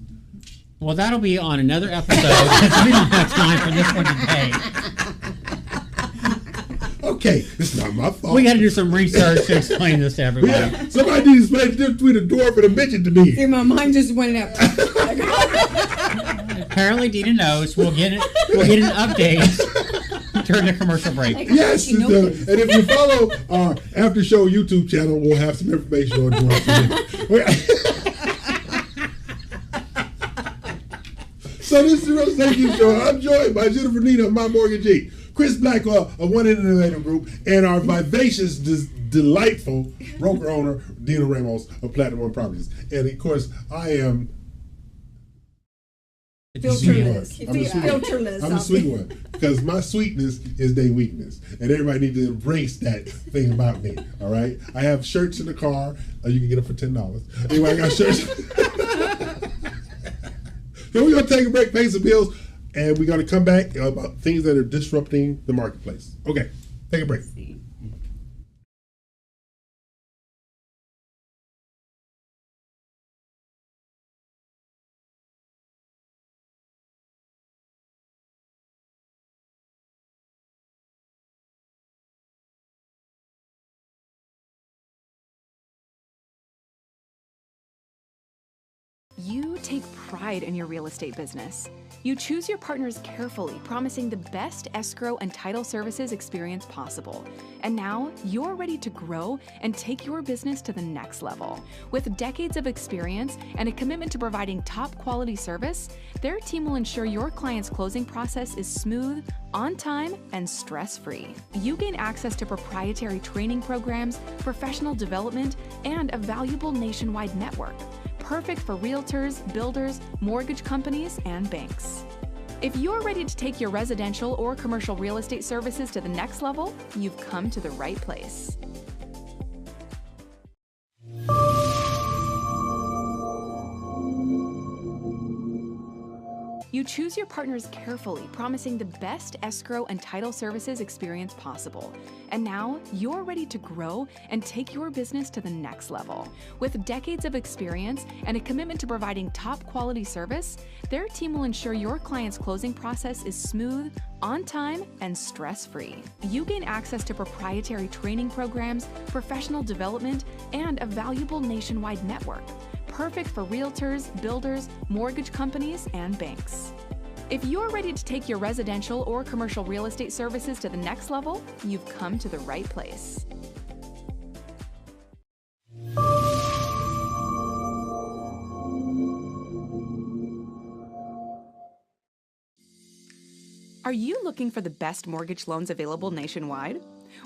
Well, that'll be on another episode because we don't have time for this one today. Okay, it's not my fault. We got to do some research to explain this to everybody. Yeah, somebody needs to explain the difference between a dwarf and a midget to me. See, my mind just went up. Apparently, Dina knows. We'll get it. We'll get an update during the commercial break. Yes, She knows. and if you follow our after show YouTube channel, we'll have some information on dwarfs. So this is the Real Estate You Show. I'm joined by Jennifer Nina of My Mortgage Inc., Chris Blackwell of One Innovative Group, and our vivacious, delightful broker owner, Dina Ramos of Platinum One Properties. And of course, I am Filterless. I'm the sweet one. Filterless. I'm the sweet one because my sweetness is their weakness, and everybody needs to embrace that thing about me. All right, I have shirts in the car. You can get them for $10. Anyway, I got shirts. So we're gonna take a break, pay some bills, and we're gonna come back about things that are disrupting the marketplace. Okay, take a break. You take pride in your real estate business. You choose your partners carefully, promising the best escrow and title services experience possible. And now you're ready to grow and take your business to the next level. With decades of experience and a commitment to providing top quality service, their team will ensure your client's closing process is smooth, on time, and stress-free. You gain access to proprietary training programs, professional development, and a valuable nationwide network. Perfect for realtors, builders, mortgage companies, and banks. If you're ready to take your residential or commercial real estate services to the next level, you've come to the right place. You choose your partners carefully, promising the best escrow and title services experience possible. And now you're ready to grow and take your business to the next level. With decades of experience and a commitment to providing top quality service, their team will ensure your client's closing process is smooth, on time, and stress-free. You gain access to proprietary training programs, professional development, and a valuable nationwide network. Perfect for realtors, builders, mortgage companies, and banks. If you're ready to take your residential or commercial real estate services to the next level, you've come to the right place. Are you looking for the best mortgage loans available nationwide?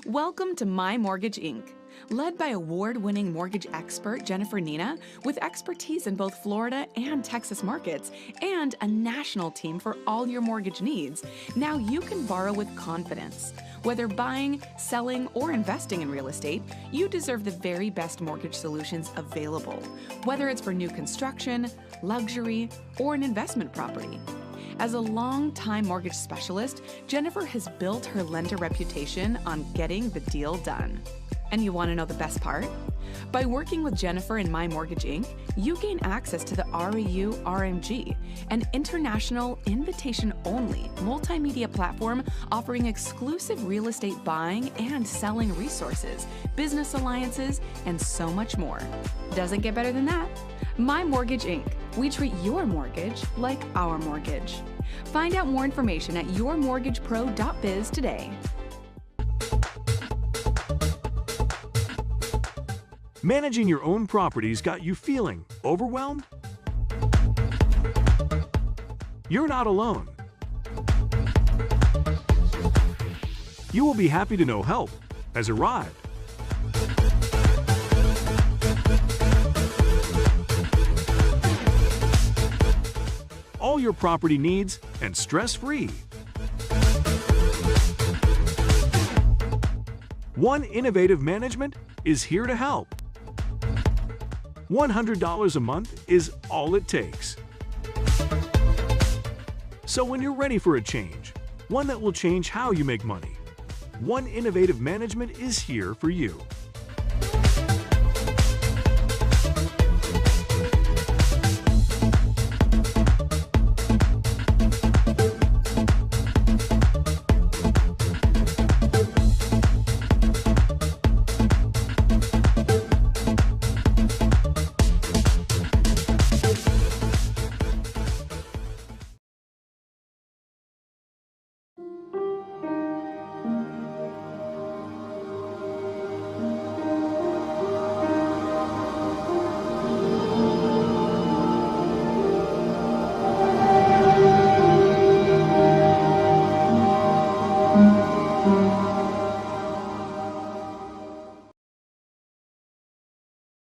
Welcome to My Mortgage Inc., led by award-winning mortgage expert Jennifer Nina, with expertise in both Florida and Texas markets, and a national team for all your mortgage needs. Now you can borrow with confidence. Whether buying, selling, or investing in real estate, you deserve the very best mortgage solutions available, whether it's for new construction, luxury, or an investment property. As a long-time mortgage specialist, Jennifer has built her lender reputation on getting the deal done. And you want to know the best part? By working with Jennifer and My Mortgage Inc., you gain access to the REU RMG, an international invitation-only multimedia platform offering exclusive real estate buying and selling resources, business alliances, and so much more. Doesn't get better than that. My Mortgage Inc., We treat your mortgage like our mortgage. Find out more information at yourmortgagepro.biz today. Managing your own properties got you feeling overwhelmed? You're not alone. You will be happy to know help has arrived. All your property needs and stress-free. One Innovative Management is here to help. $100 a month is all it takes. So when you're ready for a change, one that will change how you make money, One Innovative Management is here for you.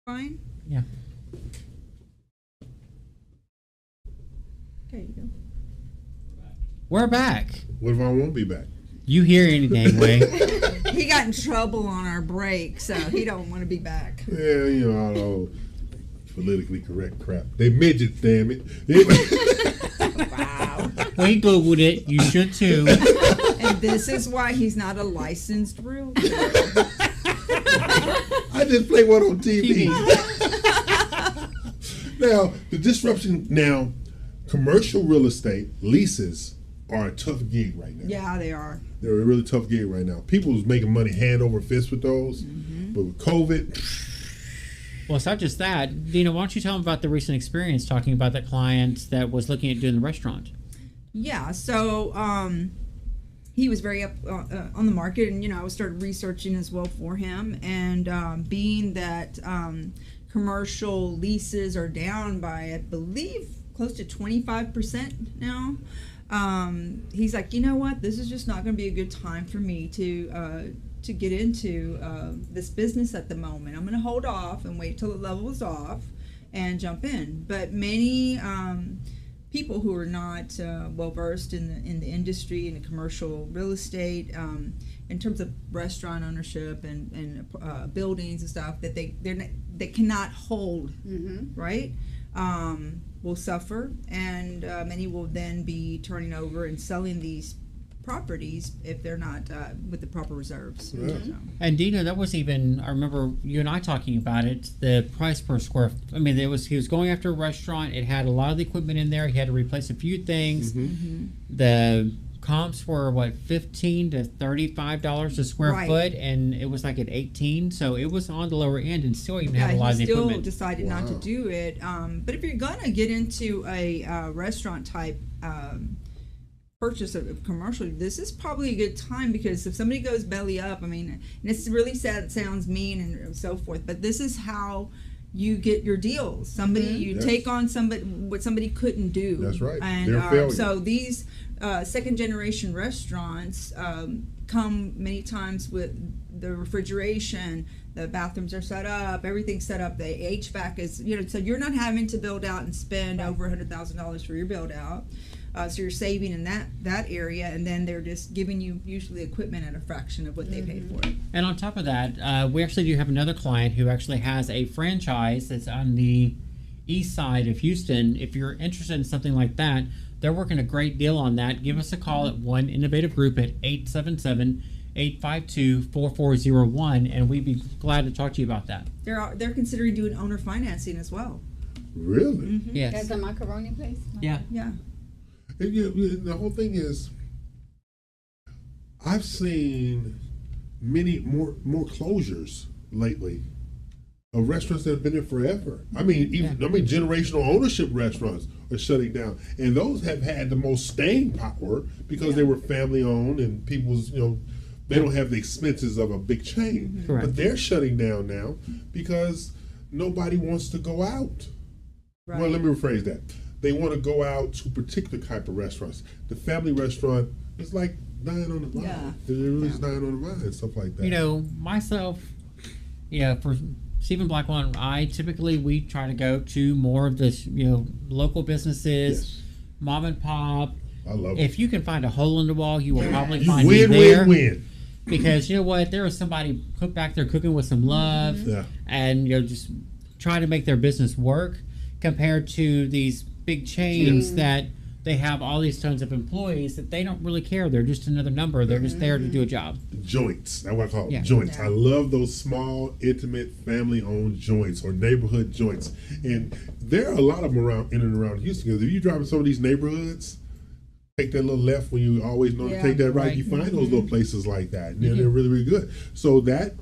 Fine. Yeah. There you go. We're back. What if I won't be back? You hear anything, Way? He got in trouble on our break, so he don't want to be back. Yeah, you know, all the politically correct crap. They midgets, damn it. Wow. We Googled it. You should too. And this is why he's not a licensed realtor. I just play one on TV. Now, the disruption, commercial real estate leases are a tough gig right now. Yeah, they are. They're a really tough gig right now. People was making money hand over fist with those, but with COVID, Well, it's not just that. Dina, why don't you tell them about the recent experience talking about that client that was looking at doing the restaurant? Yeah, so he was very up on the market, and I started researching as well for him. And being that commercial leases are down by, I believe, close to 25% now, he's like, you know what? This is just not going to be a good time for me to get into this business at the moment. I'm going to hold off and wait till the level is off and jump in. But many people who are not well versed in the industry, in the commercial real estate, in terms of restaurant ownership and buildings and stuff, that they cannot hold, right? Will suffer, and many will then be turning over and selling these properties if they're not with the proper reserves. Yeah. So. And Dina, that was even, I remember you and I talking about it, the price per square, I mean, he was going after a restaurant. It had a lot of the equipment in there. He had to replace a few things. The comps were $15 to $35 a square foot, and it was like at 18, so it was on the lower end, and still even had a lot of the still equipment. decided not to do it. But if you're gonna get into a restaurant type purchase of commercial, this is probably a good time, because if somebody goes belly up, I mean, and it's really sad, it sounds mean and so forth, but this is how you get your deals. Somebody you take on what somebody couldn't do. That's right. And so these second generation restaurants come many times with the refrigeration, the bathrooms are set up, everything's set up, the HVAC is, so you're not having to build out and spend over $100,000 for your build out. So you're saving in that area, and then they're just giving you usually equipment at a fraction of what they paid for it. And on top of that, we actually do have another client who actually has a franchise that's on the east side of Houston. If you're interested in something like that, they're working a great deal on that. Give us a call at One Innovative Group at 877-852-4401, and we'd be glad to talk to you about that. They're considering doing owner financing as well. really? Yes. That's a macaroni place? Yeah. Yeah. And the whole thing is, I've seen many more closures lately of restaurants that have been there forever. I mean, generational ownership restaurants are shutting down, and those have had the most staying power because they were family owned and people's, they don't have the expenses of a big chain. Correct. But they're shutting down now because nobody wants to go out. Right. Well, let me rephrase that. They want to go out to particular type of restaurants. The family restaurant is like dying on the vine. Yeah. They're really just dying on the vine and stuff like that. Myself, for Stephen Blackwell, we try to go to more of this, local businesses, mom and pop. I love it. If you can find a hole in the wall, you will probably You find me win, there. win. Because you know what, there was somebody back there cooking with some love, and just trying to make their business work, compared to these big chains that they have all these tons of employees that they don't really care. They're just another number. They're just there to do a job. Joints. That's what I call them. Yeah. Joints. Yeah. I love those small, intimate, family-owned joints or neighborhood joints. And there are a lot of them around in and around Houston. Because if you drive in some of these neighborhoods, take that little left when you always know to take that right. You find those little places like that. And they're really, really good. So that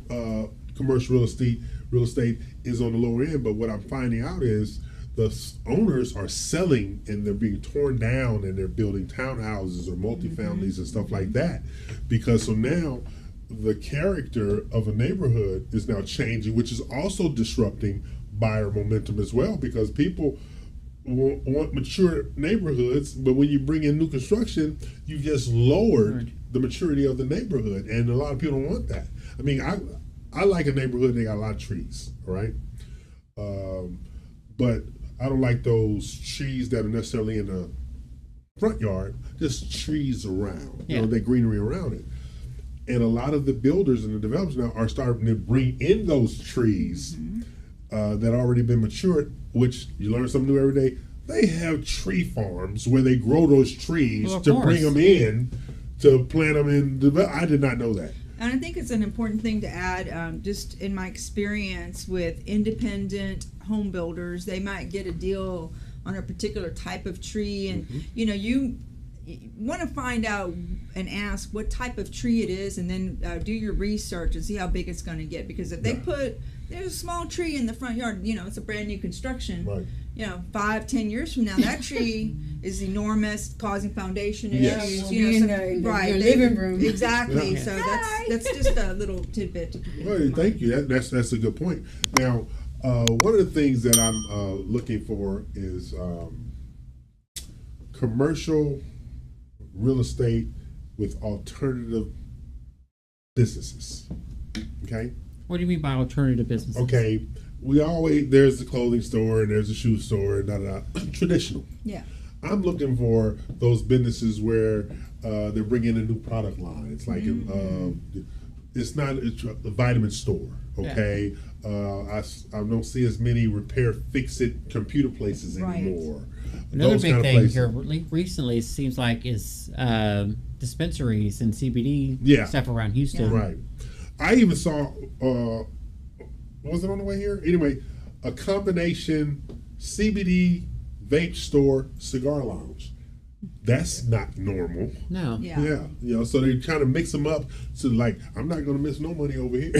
commercial real estate is on the lower end. But what I'm finding out is the owners are selling and they're being torn down and they're building townhouses or multifamilies and stuff like that. Because so now the character of a neighborhood is now changing, which is also disrupting buyer momentum as well, because people want mature neighborhoods, but when you bring in new construction, you just lowered the maturity of the neighborhood, and a lot of people don't want that. I mean, I like a neighborhood that got a lot of trees, all right? But I don't like those trees that are necessarily in the front yard, just trees around, the greenery around it. And a lot of the builders and the developers now are starting to bring in those trees that already been matured, which you learn something new every day. They have tree farms where they grow those trees to bring them in, to plant them in. I did not know that. And I think it's an important thing to add, just in my experience with independent home builders, they might get a deal on a particular type of tree, and you want to find out and ask what type of tree it is, and then do your research and see how big it's going to get. Because if they there's a small tree in the front yard, it's a brand new construction. Right. 5-10 years from now, that tree is enormous, causing foundation issues. Will be in your living room. Exactly. Yeah. So that's just a little tidbit to keep in mind. Thank you. That's a good point. Now, one of the things that I'm looking for is commercial real estate with alternative businesses. Okay. What do you mean by alternative businesses? Okay. There's the clothing store and there's the shoe store and traditional. Yeah. I'm looking for those businesses where they're bringing a new product line. It's like it's a vitamin store. Okay. I don't see as many repair fix-it computer places anymore. Another big thing here recently, it seems like, is dispensaries and CBD stuff around Houston. Right. I even saw, was it on the way here? Anyway, a combination CBD vape store cigar lounge. That's not normal. No. Yeah. So they kind of mix them up. So I'm not going to miss no money over here.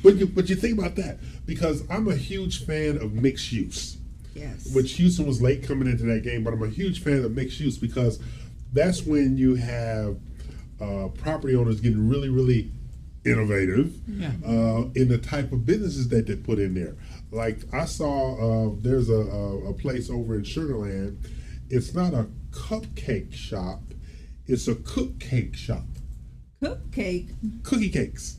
But you think about that, because I'm a huge fan of mixed use. Yes. Which Houston was late coming into that game, but I'm a huge fan of mixed use because that's when you have property owners getting really, really innovative in the type of businesses that they put in there. Like I saw, there's a place over in Sugarland. It's not a cupcake shop; it's a cook cake shop. Cupcake. Cookie cakes.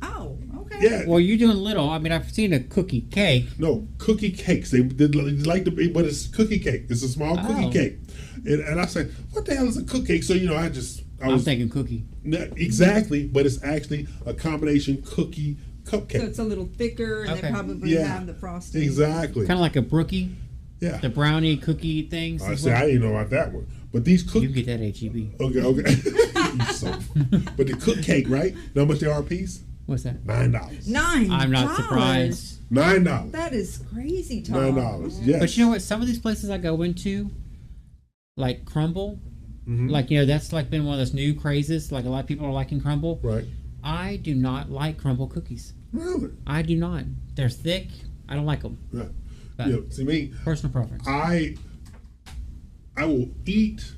Oh, okay. Yeah. Well, you're doing little. I mean, I've seen a cookie cake. No, cookie cakes. They like to be, but it's cookie cake. It's a small cookie cake. And I said, what the hell is a cookie cake? So, I was thinking cookie. Exactly, but it's actually a combination cookie cupcake. So it's a little thicker, and they probably have the frosting. Exactly. Kind of like a brookie. Yeah. The brownie cookie things. I didn't know about that one. But these cookies. You can get that at HEB. Okay. But the cook cake, right? You know how much they are a piece? What's that? $9. I'm not surprised. $9. That is crazy talk. $9. Yes. But you know what? Some of these places I go into, like Crumble, that's been one of those new crazes. Like a lot of people are liking Crumble. Right. I do not like Crumble cookies. Really? I do not. They're thick. I don't like them. Yeah. But Yeah. See me, personal preference. I will eat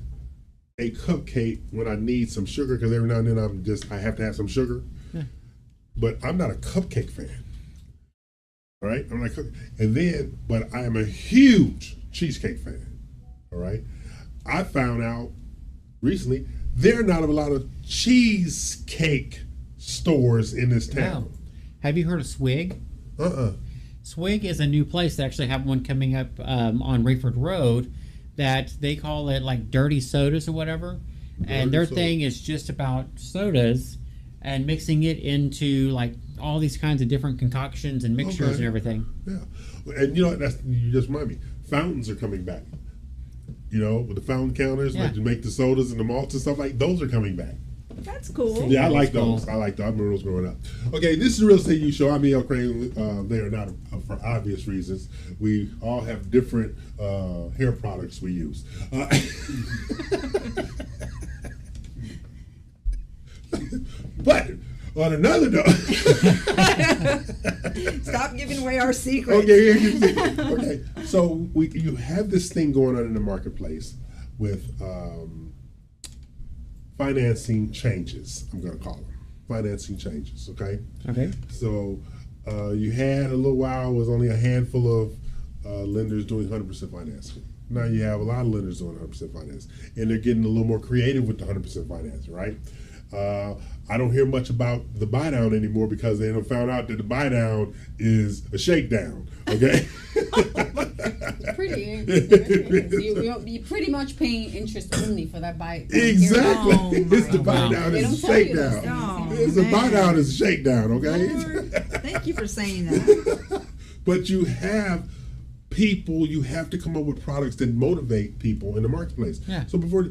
a cupcake when I need some sugar because every now and then I have to have some sugar. Yeah. But I'm not a cupcake fan. All right, I'm like, but I am a huge cheesecake fan. All right, I found out recently there are not a lot of cheesecake stores in this town. Wow. Have you heard of Swig? Swig is a new place. They actually have one coming up on Rayford Road that they call it like dirty sodas or whatever. And their thing is just about sodas and mixing it into like all these kinds of different concoctions and mixtures and everything. Yeah. And you just remind me, fountains are coming back. You know, with the fountain counters, like to make the sodas and the malts and stuff like those are coming back. That's cool. Yeah, I like those. Cool. I like those. I remember those growing up. Okay, this is the Real Estate You Show. I'm E.L. Crane. They are not for obvious reasons. We all have different hair products we use. But on another note, stop giving away our secrets. Okay, so you have this thing going on in the marketplace with financing changes. I'm going to call them financing changes. Okay. Okay. So you had a little while was only a handful of lenders doing 100% financing. Now you have a lot of lenders doing 100% finance, and they're getting a little more creative with the 100% financing, right? I don't hear much about the buy down anymore because they found out that the buy down is a shakedown. Okay. You're pretty much paying interest only for that buy. Exactly. Oh, it's the buy down is a shakedown. It's a buy down is a shakedown. Okay. Lord, thank you for saying that. But you have people. You have to come up with products that motivate people in the marketplace. Yeah. So before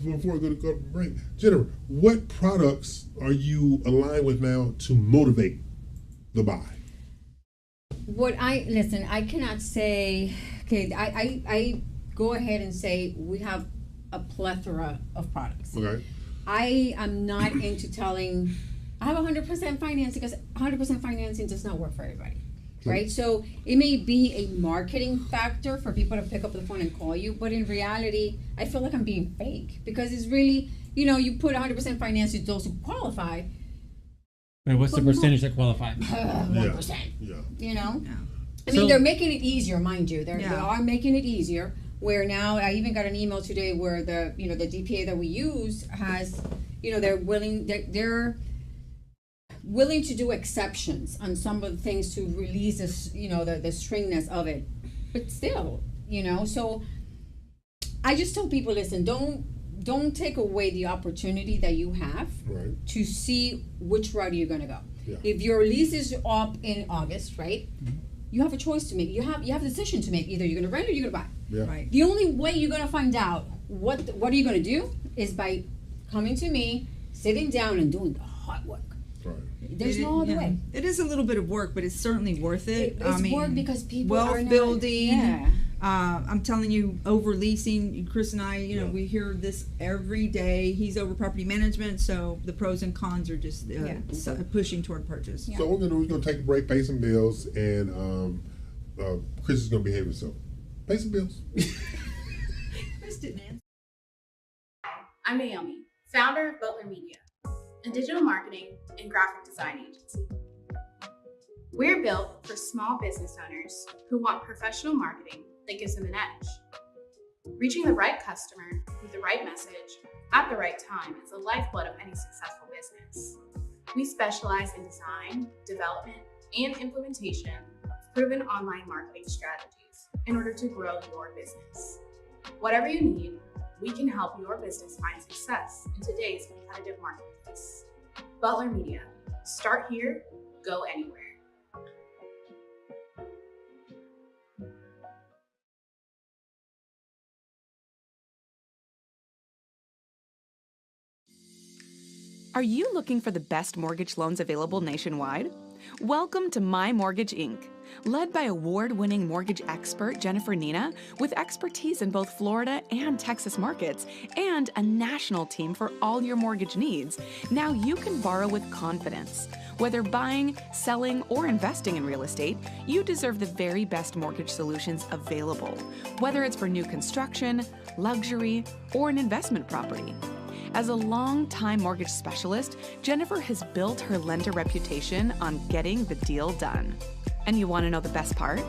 we go to break, Jennifer, what products are you aligned with now to motivate the buy? I cannot say. Okay, I go ahead and say we have a plethora of products. Okay. I am not into telling I have 100% financing because 100% financing does not work for everybody. Right? So it may be a marketing factor for people to pick up the phone and call you, but in reality, I feel like I'm being fake because it's really, you put 100% financing to those who qualify. Wait, what's the percentage that qualify? 1%. Yeah. I mean, they're making it easier, mind you. They are making it easier. Where now, I even got an email today where the DPA that we use has, they're willing to do exceptions on some of the things to release this, the stringiness of it, but still, so I just tell people, listen, don't take away the opportunity that you have to see which route you're going to go. Yeah. If your lease is up in August, right, you have a choice to make. You have a decision to make. Either you're going to rent or you're going to buy. Yeah. Right. The only way you're going to find out what are you going to do is by coming to me, sitting down and doing the hard work. There's no other way. It is a little bit of work, but it's certainly worth it. It's work because people are wealth building. I'm telling you, over leasing. Chris and I, we hear this every day. He's over property management, so the pros and cons are just pushing toward purchase. Yeah. So we're gonna take a break, pay some bills, and Chris is gonna behave himself. Pay some bills. Chris didn't answer. I'm Naomi, founder of Butler Media, a digital marketing and graphic design agency. We're built for small business owners who want professional marketing that gives them an edge. Reaching the right customer with the right message at the right time is the lifeblood of any successful business. We specialize in design, development, and implementation of proven online marketing strategies in order to grow your business. Whatever you need, we can help your business find success in today's competitive marketplace. Butler Media. Start here, go anywhere. Are you looking for the best mortgage loans available nationwide? Welcome to My Mortgage Inc., led by award-winning mortgage expert Jennifer Nina, with expertise in both Florida and Texas markets, and a national team for all your mortgage needs. Now you can borrow with confidence. Whether buying, selling, or investing in real estate, you deserve the very best mortgage solutions available, whether it's for new construction, luxury, or an investment property. As a long-time mortgage specialist, Jennifer has built her lender reputation on getting the deal done. And you want to know the best part?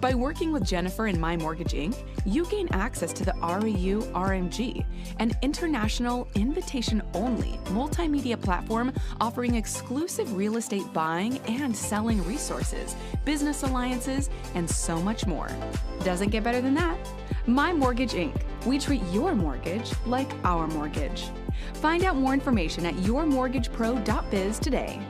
By working with Jennifer and My Mortgage Inc., you gain access to the REU RMG, an international invitation-only multimedia platform offering exclusive real estate buying and selling resources, business alliances, and so much more. Doesn't get better than that. My Mortgage Inc. We treat your mortgage like our mortgage. Find out more information at yourmortgagepro.biz today.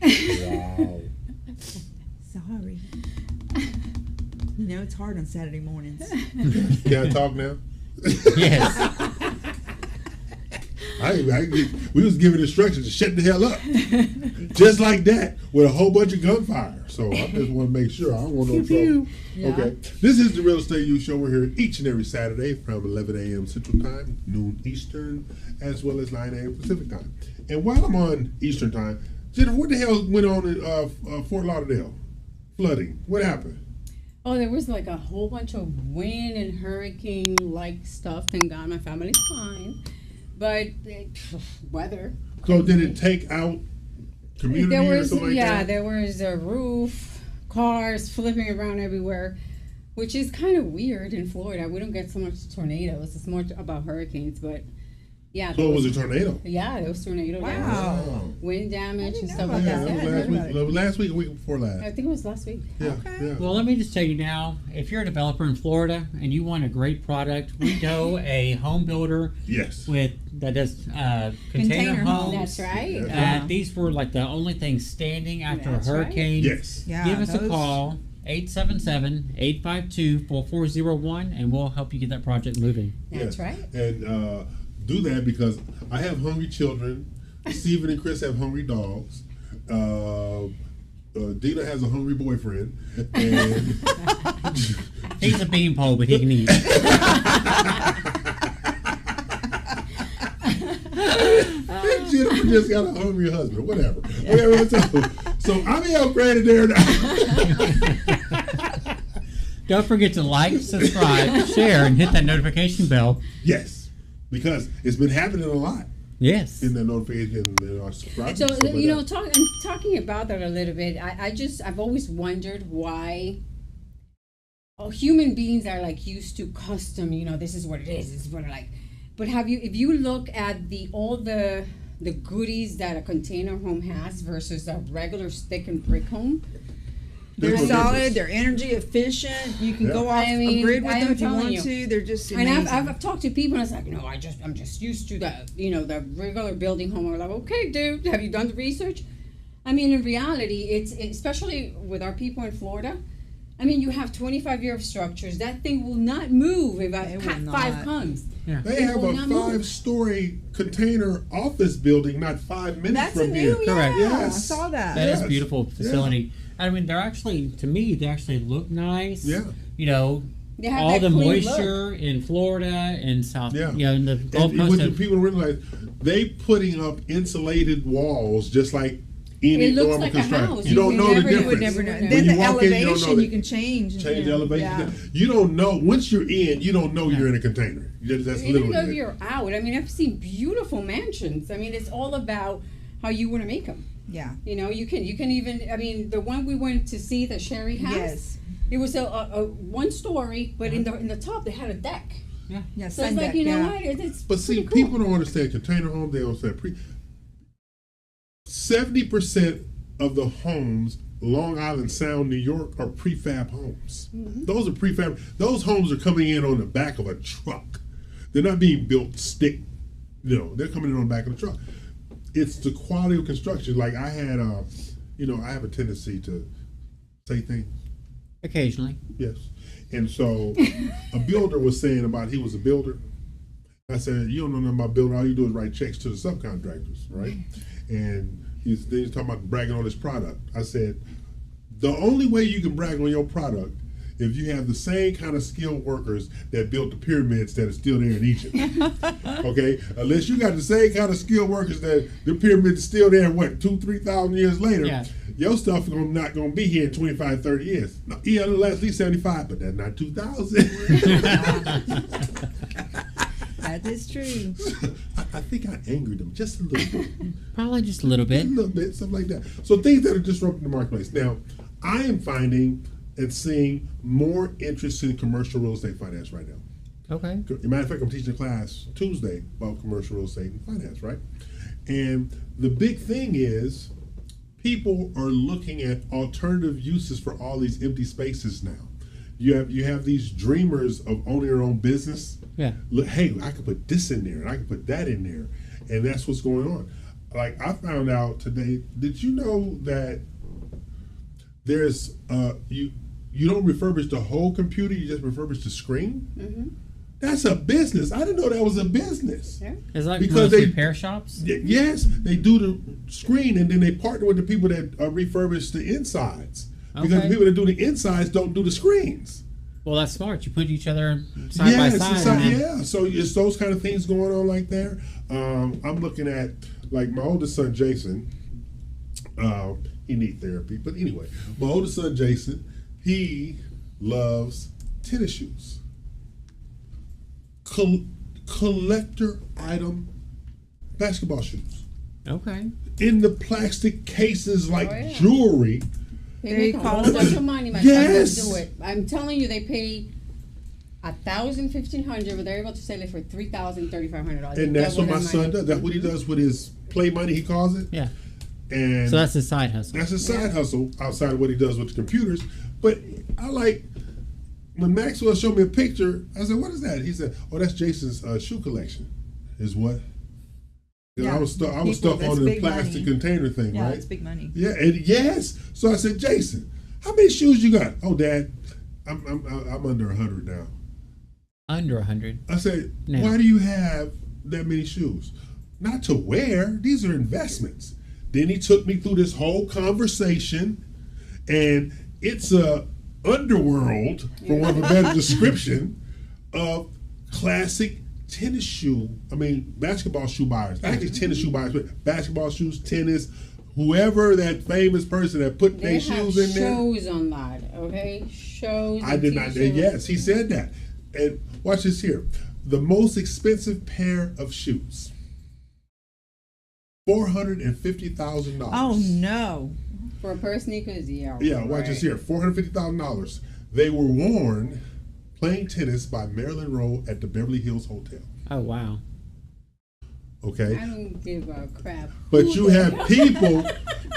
Wow. Sorry. You know, it's hard on Saturday mornings. Can I talk now? Yes. We was giving instructions to shut the hell up. Just like that, with a whole bunch of gunfire. So I just want to make sure. I don't want no trouble. Yeah. Okay. This is the Real Estate You Show. We're here each and every Saturday from 11 a.m. Central Time, noon Eastern, as well as 9 a.m. Pacific Time. And while I'm on Eastern Time, Jennifer, what the hell went on in Fort Lauderdale? Flooding. What happened? Oh, there was like a whole bunch of wind and hurricane-like stuff. Thank God my family's fine. But weather. So did it take out community There or was, something like yeah, that? there was a roof, cars flipping around everywhere, which is kind of weird in Florida. We don't get so much tornadoes. It's more about hurricanes, but yeah. So it was a tornado? Yeah, there was tornado damage. Wow. Wind damage and stuff know like Yeah, that. that was last week or week before last. I think it was last week. Yeah, Okay. yeah. Well, let me just tell you now, if you're a developer in Florida and you want a great product, we know a home builder Yes. that does container homes. That's right. Yeah. These were like the only things standing after That's a right. hurricane. Yes. Yeah, Give us a those- call, 877-852-4401, and we'll help you get that project moving. That's Yes. right. And do that because I have hungry children. Steven and Chris have hungry dogs. Dina has a hungry boyfriend. And He's a beanpole, but he can eat. Jennifer just got a hungry husband. Whatever. So I'm upgraded there now. Don't forget to like, subscribe, share, and hit that notification bell. Yes, because it's been happening a lot Yes. in the notification and our subscribers. So, stuff like you know, that. talking about that a little bit, I've always wondered why human beings are like used to custom, you know, this is what it is, this is what I like. But if you look at all the the goodies that a container home has versus a regular stick and brick home. They're There's a solid. difference. They're energy efficient. You can Yeah. go off I mean, a grid with I them am if you telling want you. to. They're just And amazing. I've talked to people and it's like, no, I'm just used to the, the regular building home. I'm like, okay, dude, have you done the research? I mean, in reality, it's especially with our people in Florida. I mean, you have 25-year structures. That thing will not move if a It will Cat 5 not. comes. Yeah. They It have will a not move. 5-story container office building not 5 minutes That's from a here. new, Correct. yeah. Yes. I saw that. That is Yes. a beautiful facility. I mean, they're actually, to me, they actually look nice. Yeah. You know, They have all that the clean moisture in Florida and South, Yeah. in the Gulf And Coast. what of- people realize, they putting up insulated walls just like any It looks normal like a construction. house. You don't You know the never- you difference. would Never know. When Then you the walk in, you don't know elevation that- you can change. Change the elevation. Yeah. You don't know once you're in. You don't know you're in a container. That's Even literally though it. you're out, I mean, I've seen beautiful mansions. I mean, it's all about how you want to make them. Yeah. You know, you can even. I mean, the one we went to see, the Sherry House. Yes. It was a one story, but in the top they had a deck. Yeah. So it's sun like, deck, you know yeah. what? It's But see, pretty cool. people don't understand container home. They don't understand 70% of the homes, Long Island Sound, New York, are prefab homes. Mm-hmm. Those are prefab. Those homes are coming in on the back of a truck. They're not being built stick. They're coming in on the back of the truck. It's the quality of construction. Like I had, I have a tendency to say things. occasionally. Yes. And so a builder was saying about he was a builder. I said, you don't know nothing about building. All you do is write checks to the subcontractors, right? And he's talking about bragging on his product. I said, the only way you can brag on your product if you have the same kind of skilled workers that built the pyramids that are still there in Egypt. Okay? Unless you got the same kind of skilled workers that the pyramids are still there, 2,000-3,000 years later, Yeah. your stuff is not going to be here in 25, 30 years. No, yeah, it'll last at least 75, but that's not 2,000. That is true. I think I angered them just a little bit. Probably just a little bit. A little bit, something like that. So things that are disrupting the marketplace. Now, I am finding and seeing more interest in commercial real estate finance right now. Okay. As a matter of fact, I'm teaching a class Tuesday about commercial real estate and finance, right? And the big thing is people are looking at alternative uses for all these empty spaces now. You have these dreamers of owning their own business. Yeah. Look, hey, I could put this in there and I could put that in there. And that's what's going on. Like I found out today, did you know that there's you don't refurbish the whole computer, you just refurbish the screen? Mm-hmm. That's a business. I didn't know that was a business. Yeah. It's like Because most they- repair shops. Yes, they do the screen and then they partner with the people that refurbish the insides. Because Okay. the people that do the insides don't do the screens. Well, that's smart. You put each other side by Yes, side. it's and then- yeah. So it's those kind of things going on like there. I'm looking at like my oldest son Jason. He needs therapy, but anyway, my oldest son Jason, he loves tennis shoes. Collector item basketball shoes Okay. in the plastic cases like Oh, yeah. jewelry. They There make you a go. whole bunch of money, my Yes. son, to do it. I'm telling you, they pay $1,000, $1,500, but they're able to sell it for $3,000, $3,500. And that's what my Double son their does. That's what he does with his play money, he calls it. Yeah. And So that's his side hustle. that's a side hustle outside of what he does with the computers. But I like when Maxwell showed me a picture. I said, "What is that?" He said, "Oh, that's Jason's shoe collection." Is what? 'Cause Yeah, I was people, stuck that's on the big plastic money. container thing, Yeah, right? it's big money. Yeah, and yes. So I said, "Jason, how many shoes you got?" "Oh, Dad, I'm under 100 now." Under 100. I said, No. "Why do you have that many shoes?" "Not to wear. These are investments." Then he took me through this whole conversation, and it's a underworld, for want of a better description, of classic tennis shoe. I mean, basketball shoe buyers. Actually, tennis shoe buyers, but basketball shoes, tennis, whoever that famous person that put They their have shoes in there. shows on that, okay? Shows. I and did not. t-shirts. Yes, he said that. And watch this here. The most expensive pair of shoes. $450,000. Oh no. For a pair of sneakers, yeah. Yeah, watch this here. $450,000. They were worn playing tennis by Marilyn Monroe at the Beverly Hills Hotel. Oh, wow. Okay? I don't give a crap. But you have people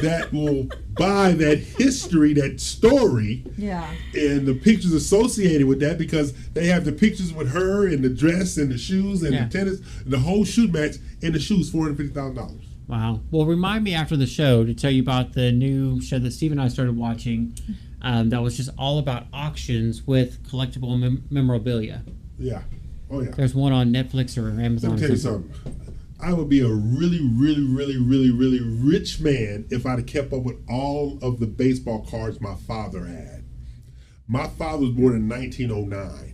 that will buy that history, that story, Yeah. and the pictures associated with that because they have the pictures with her and the dress and the shoes and the tennis, the whole shoot match, and the shoes, $450,000. Wow. Well, remind me after the show to tell you about the new show that Steve and I started watching that was just all about auctions with collectible memorabilia. Yeah. Oh, yeah. There's one on Netflix or Amazon. Let me tell you something. I would be a really, really, really, really, really rich man if I'd have kept up with all of the baseball cards my father had. My father was born in 1909.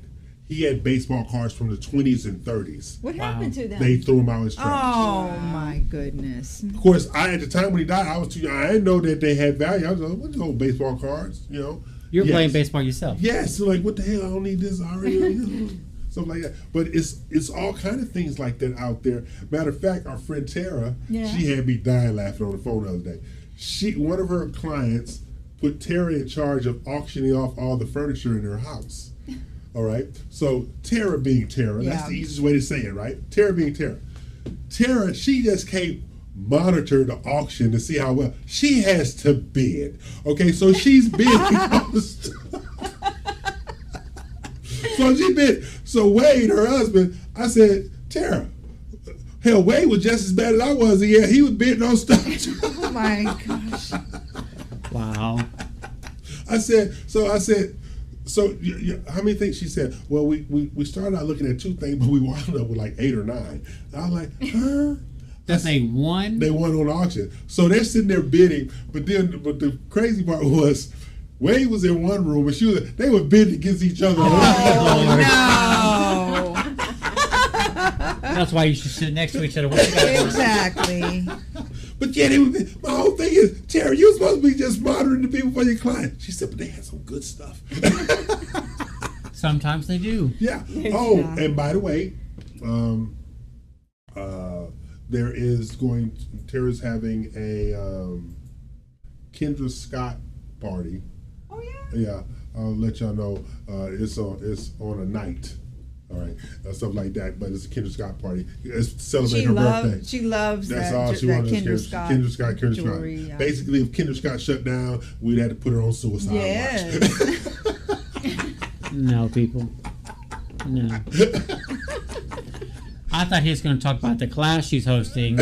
He had baseball cards from the 20s and 30s. What happened to them? They threw them out as trash. Oh, my goodness. Of course, at the time when he died, I was too young. I didn't know that they had value. I was like, what's old baseball cards? You know? You're playing baseball yourself. Yes. So like, what the hell? I don't need this. I already something like that. But it's all kind of things like that out there. Matter of fact, our friend Tara, she had me dying laughing on the phone the other day. One of her clients put Tara in charge of auctioning off all the furniture in her house. All right. So Tara being Tara, that's the easiest way to say it, right? Tara being Tara. Tara, she just can't monitor the auction to see how well she has to bid. Okay, so she's bidding on the stuff. So she bid. So Wade, her husband, I said, Tara, hell, Wade was just as bad as I was. Yeah, he was bidding on stuff. Oh my gosh. Wow. I said, so how many things? She said, well, we started out looking at 2 things, but we wound up with like 8 or 9. And I was like, huh? That they won? They won on auction. So they're sitting there bidding, but the crazy part was Wade was in one room and they were bidding against each other. Oh, no. That's why you should sit next to each other. Exactly. But yeah, my whole thing is, Terry, you're supposed to be just monitoring the people for your client. She said, but they had some good stuff. Sometimes they do. Yeah. Oh, and by the way, Tara's having a Kendra Scott party. Oh yeah. Yeah, I'll let y'all know. It's on a night. All right, stuff like that. But it's a Kendra Scott party. It's celebrating her birthday. She loves That's that. all she that wanted. Kendra Scott. Kendra Scott. Jewelry, yeah. Basically, if Kendra Scott shut down, we'd have to put her on suicide watch. No, people. No. I thought he was going to talk about the class she's hosting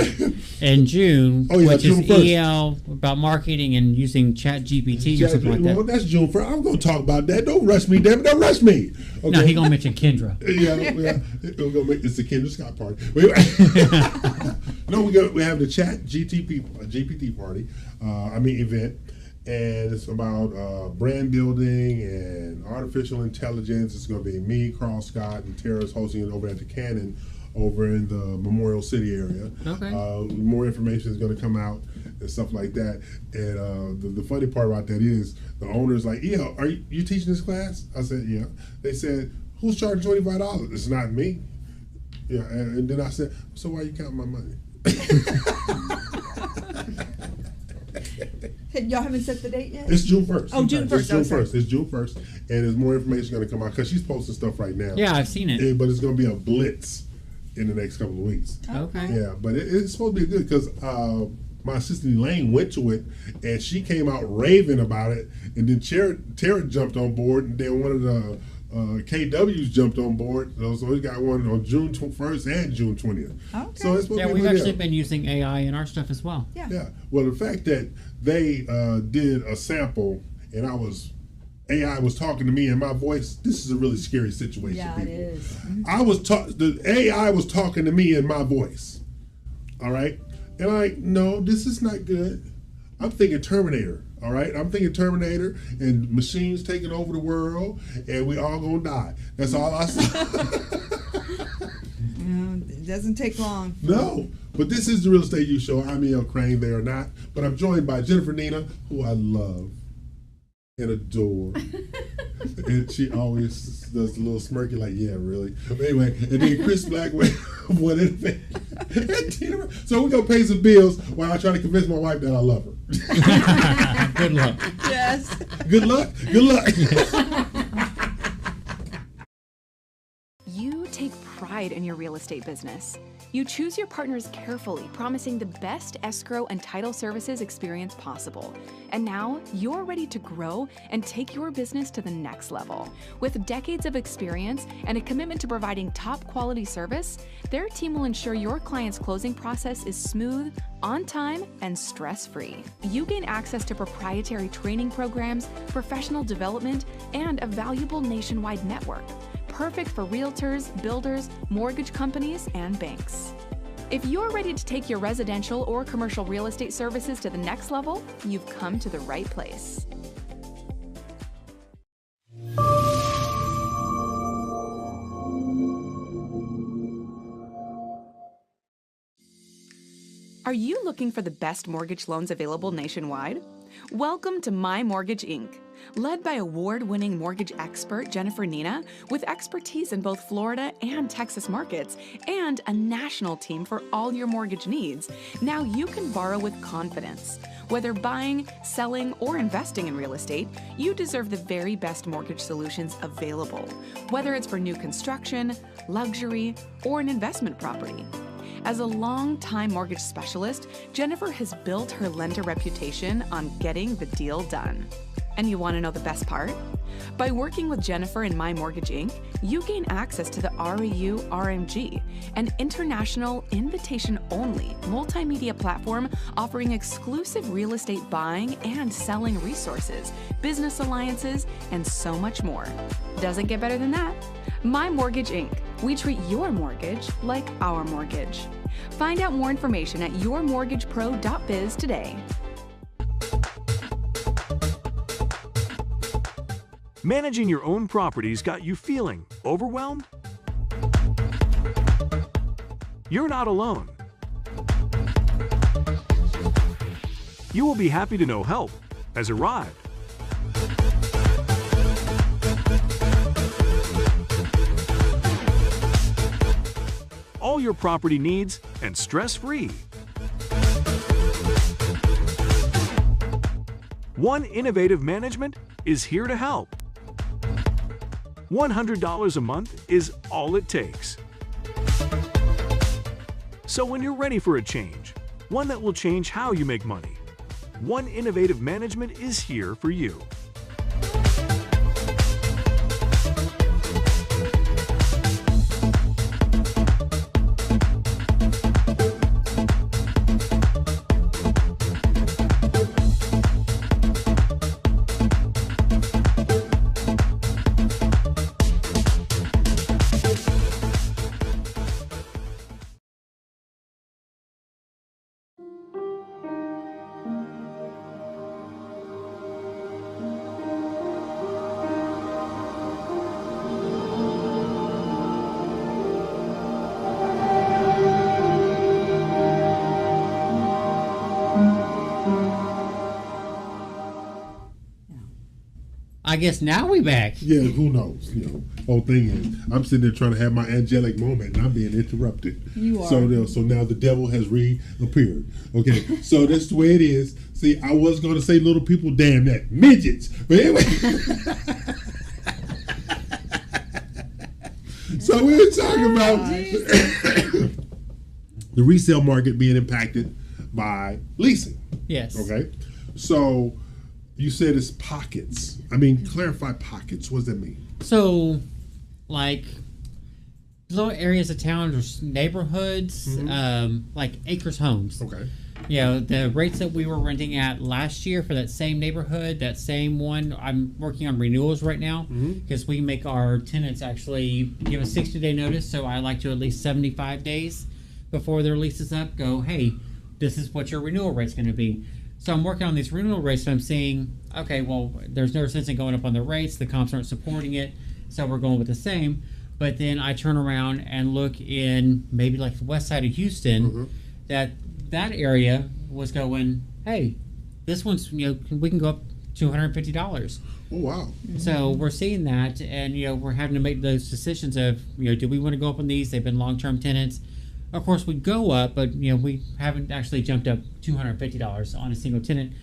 in June, which June is 1st. EL about marketing and using ChatGPT or something like that. Well, that's June 1st. I'm going to talk about that. Don't rush me, damn it. Don't rush me. Okay. No, he's going to mention Kendra. It's the Kendra Scott party. No, we have the GPT party. Event. And it's about brand building and artificial intelligence. It's going to be me, Carl Scott, and Tara's hosting it over at the Cannon over in the Memorial City area. Okay. More information is going to come out and stuff like that. And the funny part about that is the owner's like, yeah, are you teaching this class? I said, yeah. They said, who's charging $25? It's not me. Yeah, and then I said, so why are you counting my money? Y'all haven't set the date yet? It's June 1st. Oh, June 1st. It's June 1st. It's June 1st. And there's more information going to come out because she's posting stuff right now. Yeah, I've seen it. But it's going to be a blitz in the next couple of weeks. Okay. Yeah, but it's supposed to be good because my assistant Elaine went to it and she came out raving about it. And then Tara jumped on board, and then one of the KWs jumped on board. So we got one on June 1st and June 20th. Okay. So it's supposed to be We've good actually deal. been using AI in our stuff as well. Yeah. Well, the fact that they did a sample and AI was talking to me in my voice, this is a really scary situation, Yeah, people. it is. The AI was talking to me in my voice. All right? And no, this is not good. I'm thinking Terminator. All right? I'm thinking Terminator and machines taking over the world and we all gonna die. That's all I saw. It doesn't take long. No, but this is the Real Estate U Show. I'm E.L. Crane, they are not. But I'm joined by Jennifer Nina, who I love and adore. And she always does a little smirky like, yeah, really. But anyway, and then Chris Blackwell, what anything. So we're going to pay some bills while I try to convince my wife that I love her. Good luck. Yes. Good luck. Good luck. You take pride in your real estate business. You choose your partners carefully, promising the best escrow and title services experience possible. And now you're ready to grow and take your business to the next level. With decades of experience and a commitment to providing top quality service, their team will ensure your client's closing process is smooth, on time, and stress-free. You gain access to proprietary training programs, professional development, and a valuable nationwide network. Perfect for realtors, builders, mortgage companies, and banks. If you're ready to take your residential or commercial real estate services to the next level, you've come to the right place. Are you looking for the best mortgage loans available nationwide? Welcome to My Mortgage Inc. Led by award-winning mortgage expert Jennifer Nina, with expertise in both Florida and Texas markets, and a national team for all your mortgage needs, now you can borrow with confidence. Whether buying, selling, or investing in real estate, you deserve the very best mortgage solutions available, whether it's for new construction, luxury, or an investment property. As a long-time mortgage specialist, Jennifer has built her lender reputation on getting the deal done. And you want to know the best part? By working with Jennifer and My Mortgage Inc., you gain access to the REU RMG, an international invitation-only multimedia platform offering exclusive real estate buying and selling resources, business alliances, and so much more. Doesn't get better than that. My Mortgage Inc. We treat your mortgage like our mortgage. Find out more information at yourmortgagepro.biz today. Managing your own properties got you feeling overwhelmed? You're not alone. You will be happy to know help has arrived. All your property needs and stress-free. One Innovative Management is here to help. $100 a month is all it takes. So when you're ready for a change, one that will change how you make money, One Innovative Management is here for you. I guess now we back. Yeah, who knows? You know, whole thing is, I'm sitting there trying to have my angelic moment, and I'm being interrupted. You are. So now the devil has reappeared. Okay, so that's the way it is. See, I was going to say little people, damn that, midgets. But anyway. So we're talking about the resale market being impacted by leasing. Yes. Okay, so you said it's pockets. I mean, clarify pockets. What does that mean? So, like little areas of town or neighborhoods, like acres homes. Okay. You know, the rates that we were renting at last year for that same neighborhood, that same one, I'm working on renewals right now because we make our tenants actually give a 60-day notice. So I like to at least 75 days before their lease is up go, hey, this is what your renewal rate's going to be. So I'm working on these renewal rates, and I'm seeing, okay, well, there's no sense in going up on the rates. The comps aren't supporting it, so we're going with the same. But then I turn around and look in maybe like the west side of Houston, that area was going, hey, this one's, you know, we can go up $250. Oh, wow. So we're seeing that, and, you know, we're having to make those decisions of, you know, do we want to go up on these? They've been long-term tenants. Of course, we go up, but, you know, we haven't actually jumped up $250 on a single tenant.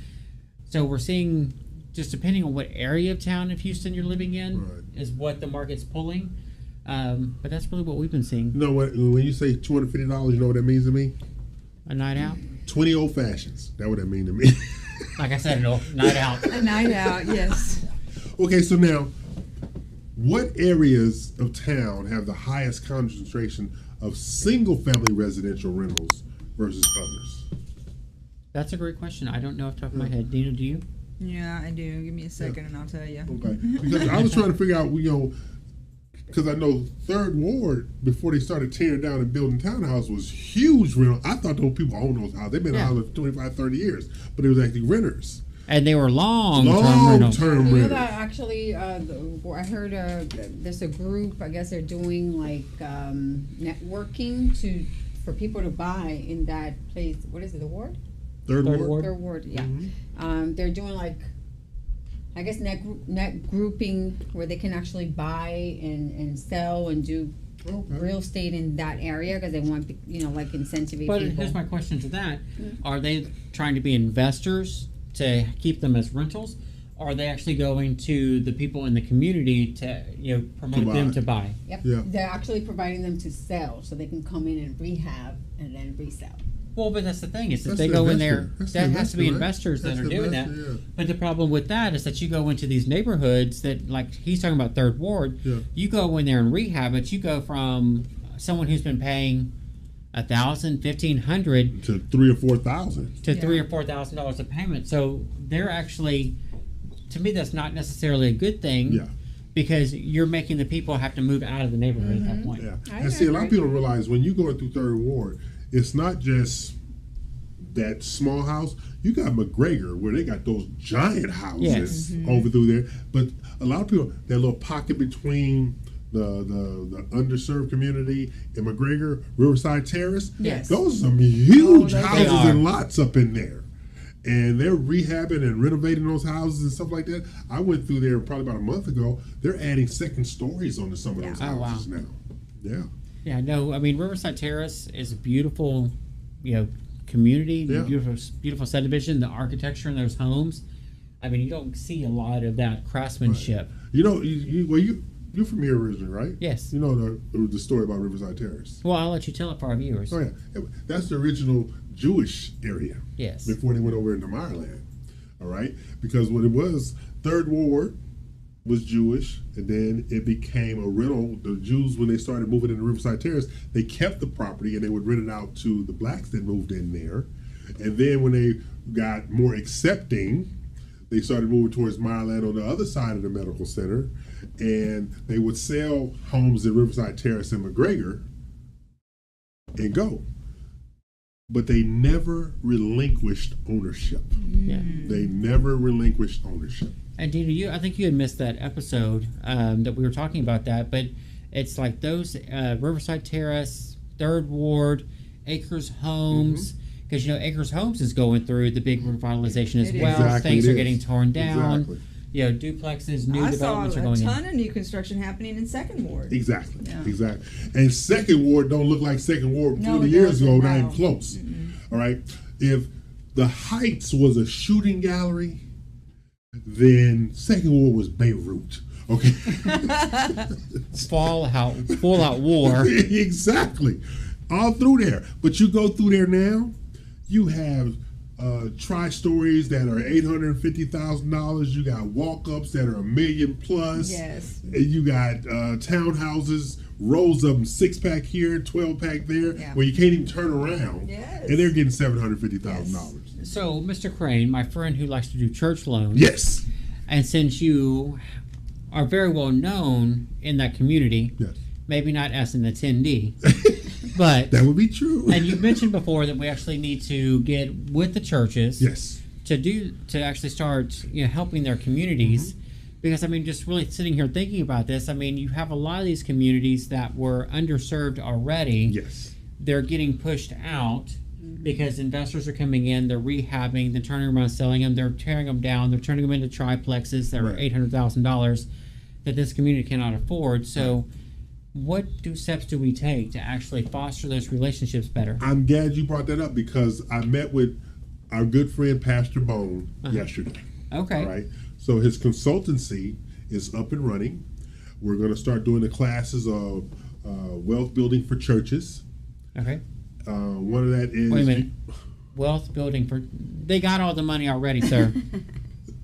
So we're seeing, just depending on what area of town of Houston you're living in, is what the market's pulling. But that's really what we've been seeing. You know what? When you say $250, you know what that means to me? A night out. 20 old fashions. That's what that means to me. Like I said, a night out. A night out, yes. Okay, so now, what areas of town have the highest concentration of single-family residential rentals versus others? That's a great question. I don't know off the top of my head. Dina, do you? Yeah, I do. Give me a second and I'll tell you. Okay, because I was trying to figure out, because I know Third Ward, before they started tearing down and building townhouses, was huge rental. I thought those people own those houses. They've been out for 25, 30 years, but it was actually renters. And they were long-term rentals. Long-term You know renters. that actually, I heard there's a group. I guess they're doing like networking for people to buy in that place. What is it? The ward? Third Ward. Third ward. Yeah. Mm-hmm. They're doing like, I guess net grouping where they can actually buy and sell and do real estate in that area because they want like incentive But people. here's my question to that: Are they trying to be investors to keep them as rentals? Or are they actually going to the people in the community to promote them to buy? Yep. Yeah. They're actually providing them to sell so they can come in and rehab and then resell. Well, but that's the thing is if That's they the go in investor. there, That's that the has to be investor, right? investors that That's are the doing that. investor, yeah. But the problem with that is that you go into these neighborhoods that, like he's talking about Third Ward, you go in there and rehab it. You go from someone who's been paying $1,000, $1,500 to $3,000 or $4,000 to $3,000 or $4,000 a payment. So they're actually, to me, that's not necessarily a good thing. Yeah. Because you're making the people have to move out of the neighborhood at that point. Yeah. And see, a lot of people don't realize when you go through Third Ward, it's not just that small house. You got McGregor where they got those giant houses over through there. But a lot of people, that little pocket between the underserved community and McGregor, Riverside Terrace, those are some huge houses and lots up in there. And they're rehabbing and renovating those houses and stuff like that. I went through there probably about a month ago. They're adding second stories onto some of those houses now. Yeah. Yeah, no, I mean, Riverside Terrace is a beautiful, community, beautiful subdivision, the architecture in those homes. I mean, you don't see a lot of that craftsmanship. Right. You're from here originally, right? Yes. You know the story about Riverside Terrace. Well, I'll let you tell it for our viewers. Oh, yeah. That's the original Jewish area. Yes. Before they went over into Meyerland. All right? Because what it was, Third Ward was Jewish, and then it became a rental. The Jews, when they started moving into Riverside Terrace, they kept the property and they would rent it out to the blacks that moved in there. And then when they got more accepting, they started moving towards Meyerland on the other side of the medical center, and they would sell homes in Riverside Terrace and McGregor and go. But they never relinquished ownership. Yeah. They never relinquished ownership. And Dina, I think you had missed that episode that we were talking about that, but it's like those Riverside Terrace, Third Ward, Acres Homes, because Acres Homes is going through the big revitalization as well. Exactly, Things are getting torn down. Exactly. Duplexes, new developments are going in. I saw a ton of new construction happening in Second Ward. Exactly. Yeah. Exactly. And Second Ward don't look like Second Ward 20 years ago, not even close. All right. If the Heights was a shooting gallery, then Second Ward was Beirut. Okay. Fallout war. Exactly. All through there. But you go through there now, you have tri-stories that are $850,000. You got walk-ups that are $1 million plus. Yes. And you got townhouses, rows of them, 6-pack here, 12-pack there, where you can't even turn around. Yes. And they're getting $750,000. So, Mr. Crane, my friend who likes to do church loans. Yes. And since you are very well known in that community, maybe not as an attendee, but that would be true. And you mentioned before that we actually need to get with the churches, to actually start helping their communities, because I mean, just really sitting here thinking about this, I mean, you have a lot of these communities that were underserved already. Yes, they're getting pushed out because investors are coming in, they're rehabbing, they're turning around, selling them, they're tearing them down, they're turning them into triplexes that are $800,000 that this community cannot afford. So. What steps do we take to actually foster those relationships better? I'm glad you brought that up because I met with our good friend Pastor Bone yesterday. Okay. All right. So his consultancy is up and running. We're going to start doing the classes of wealth building for churches. Okay. One of that is... Wait a minute. Wealth building for... They got all the money already, sir.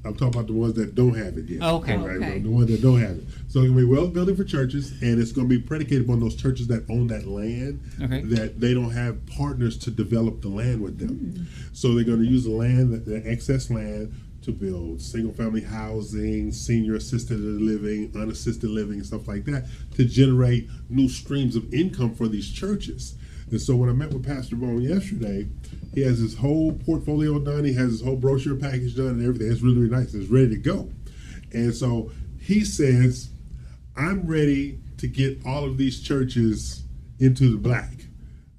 I'm talking about the ones that don't have it yet. Oh, okay. Right? Okay. The ones that don't have it. So it's going to be wealth building for churches, and it's going to be predicated upon those churches that own that land, Okay. that they don't have partners to develop the land with them. So they're going to use the land, the excess land, to build single-family housing, senior assisted living, unassisted living, and stuff like that, to generate new streams of income for these churches. And so when I met with Pastor Vaughn yesterday, he has his whole portfolio done. He has his whole brochure package done and everything. It's really, really nice. It's ready to go. And so he says, I'm ready to get all of these churches into the black.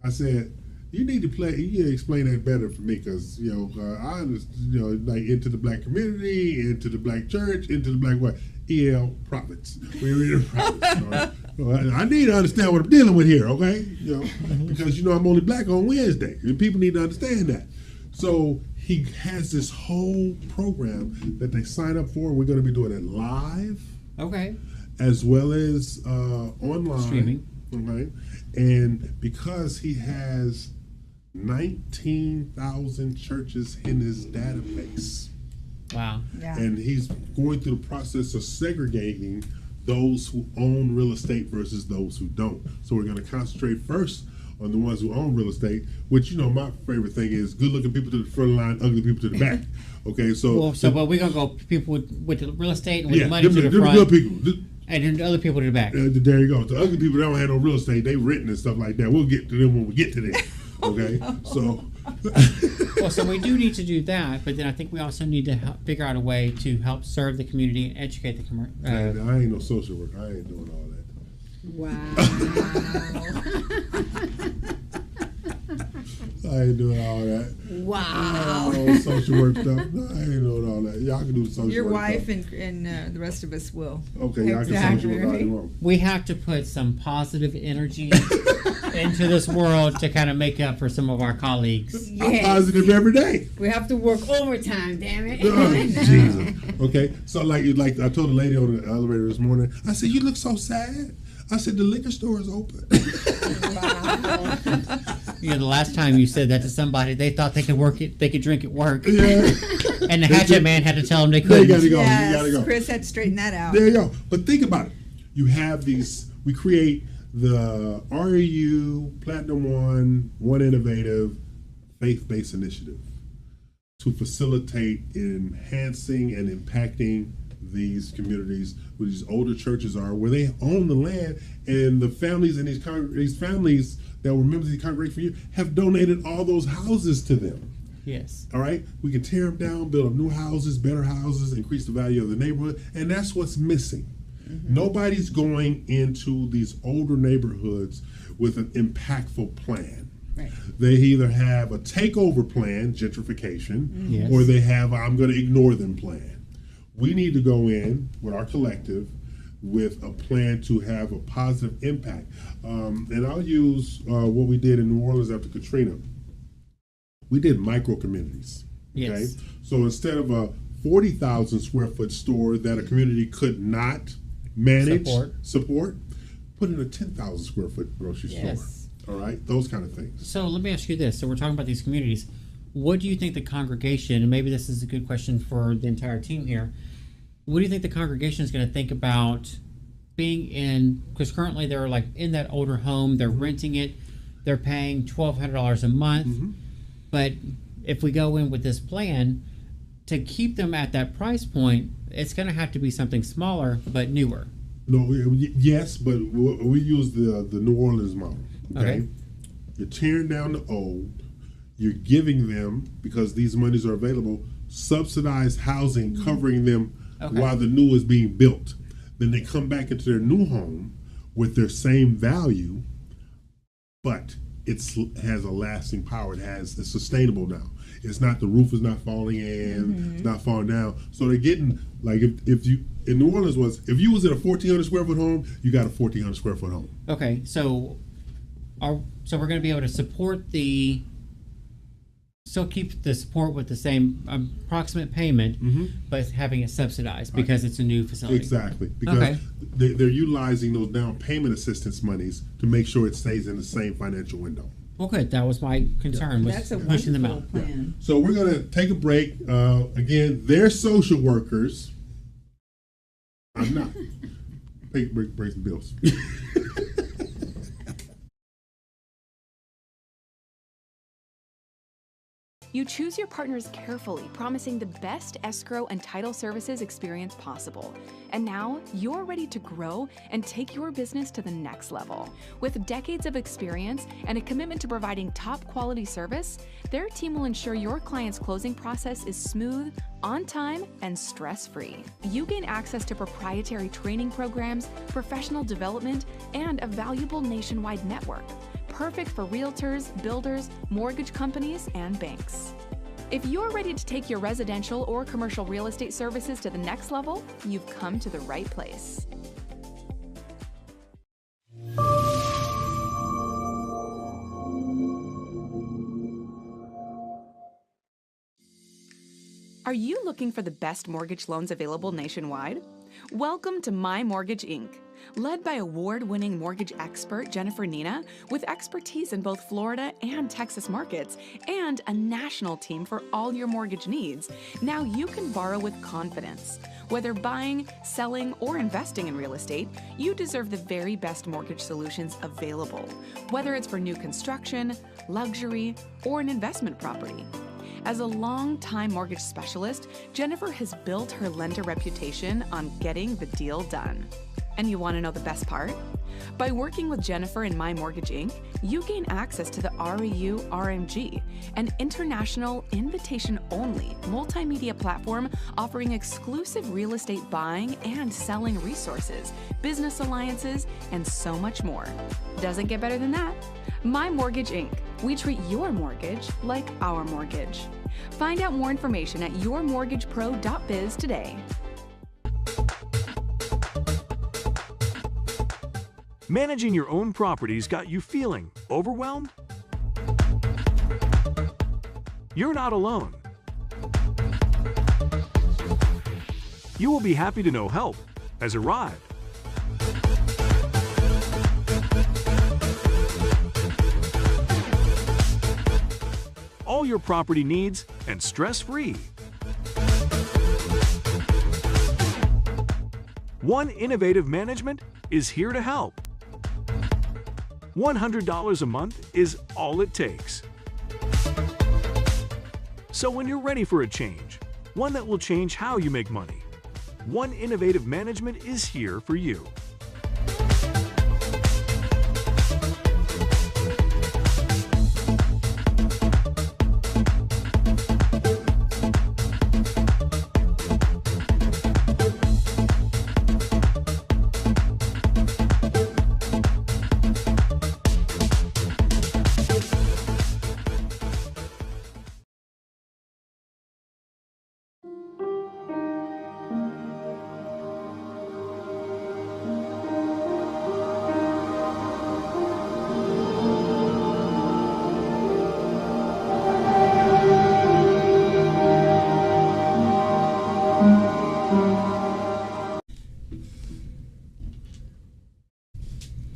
I said, you need to explain that better for me, because I understand, like into the black community, into the black church, into the black what? EL prophets. We read the prophets. All right? Well, I need to understand what I'm dealing with here, okay? Because I'm only black on Wednesday, and people need to understand that. So he has this whole program that they sign up for. We're going to be doing it live, Okay. as well as online. Streaming. Okay? And because he has 19,000 churches in his database, Wow. Yeah. and he's going through the process of segregating those who own real estate versus those who don't. So we're going to concentrate first on the ones who own real estate, which my favorite thing is good-looking people to the front line, ugly people to the back. Okay, so But we're gonna go people with the real estate and with the money them to the good front, people. and then the other people to the back. There you go. The ugly people that don't have no real estate, they written and stuff like that. We'll get to them when we get to them. Okay, so. Well, so we do need to do that, but then I think we also need to figure out a way to help serve the community and educate the community. Man, I ain't no social worker. I ain't doing all that. Wow. I ain't doing all that. Wow. Oh, social work stuff. No, I ain't doing all that. Y'all can do the social Your work wife stuff. and the rest of us will. Okay, y'all can Exactly. social work all you want. We have to put some positive energy into this world to kind of make up for some of our colleagues. I'm Yes. positive every day. We have to work overtime, damn it. Oh, Jesus. Okay, so like I told the lady on the elevator this morning, I said, you look so sad. I said, the liquor store is open. The last time you said that to somebody, they thought they could drink at work, Yeah. and the hatchet man had to tell them they They couldn't. gotta go. Yes, You gotta go. Chris had to straighten that out. There you go. But think about it. You have these, we create the REU Platinum One Innovative faith-based initiative to facilitate enhancing and impacting these communities where these older churches are, where they own the land, and the families in these families that were members of the congregation for years have donated all those houses to them. Yes. All right, we can tear them down, build up new houses, better houses, increase the value of the neighborhood, and that's what's missing. Nobody's going into these older neighborhoods with an impactful plan. Right. They either have a takeover plan, gentrification, Yes. or they have a I'm going to ignore them plan. We need to go in with our collective with a plan to have a positive impact. And I'll use what we did in New Orleans after Katrina. We did micro communities. Okay? Yes. So instead of a 40,000 square foot store that a community could not manage, support, put in a 10,000 square foot grocery Yes. store. All right, those kind of things. So let me ask you this. So we're talking about these communities. What do you think the congregation, and maybe this is a good question for the entire team here, what do you think the congregation is going to think about being in, because currently they're like in that older home, they're renting it, they're paying $1,200 a month, but if we go in with this plan, to keep them at that price point, it's going to have to be something smaller but newer. No, yes, but we use the New Orleans model. Okay. You're tearing down the old. You're giving them, because these monies are available, subsidized housing covering them while the new is being built. Then they come back into their new home with their same value, but it has a lasting power. It's sustainable now. It's not, the roof is not falling in, it's not falling down. So they're getting, like, if you, in New Orleans was, if you was in a 1,400 square foot home, you got a 1,400 square foot home. Okay, so we're going to be able to support the still keep the support with the same approximate payment, but having it subsidized because it's a new facility. Exactly, because they're utilizing those down payment assistance monies to make sure it stays in the same financial window. Well, good. That was my concern, was That's a pushing them wonderful out. plan. So we're going to take a break. Again, they're social workers. I'm not. Take a break, break the bills. You choose your partners carefully, promising the best escrow and title services experience possible. And now you're ready to grow and take your business to the next level. With decades of experience and a commitment to providing top quality service, their team will ensure your client's closing process is smooth, on time, and stress-free. You gain access to proprietary training programs, professional development, and a valuable nationwide network. Perfect for realtors, builders, mortgage companies, and banks. If you're ready to take your residential or commercial real estate services to the next level, you've come to the right place. Are you looking for the best mortgage loans available nationwide? Welcome to My Mortgage Inc., led by award-winning mortgage expert Jennifer Nina, with expertise in both Florida and Texas markets, and a national team for all your mortgage needs. Now you can borrow with confidence. Whether buying, selling, or investing in real estate, you deserve the very best mortgage solutions available, whether it's for new construction, luxury, or an investment property. As a long-time mortgage specialist, Jennifer has built her lender reputation on getting the deal done. And you want to know the best part? By working with Jennifer and My Mortgage Inc., you gain access to the REU RMG, an international, invitation-only multimedia platform offering exclusive real estate buying and selling resources, business alliances, and so much more. Doesn't get better than that. My Mortgage Inc. We treat your mortgage like our mortgage. Find out more information at yourmortgagepro.biz today. Managing your own properties got you feeling overwhelmed? You're not alone. You will be happy to know help has arrived. All your property needs and stress-free. One Innovative Management is here to help. $100 a month is all it takes. So when you're ready for a change, one that will change how you make money, One Innovative Management is here for you.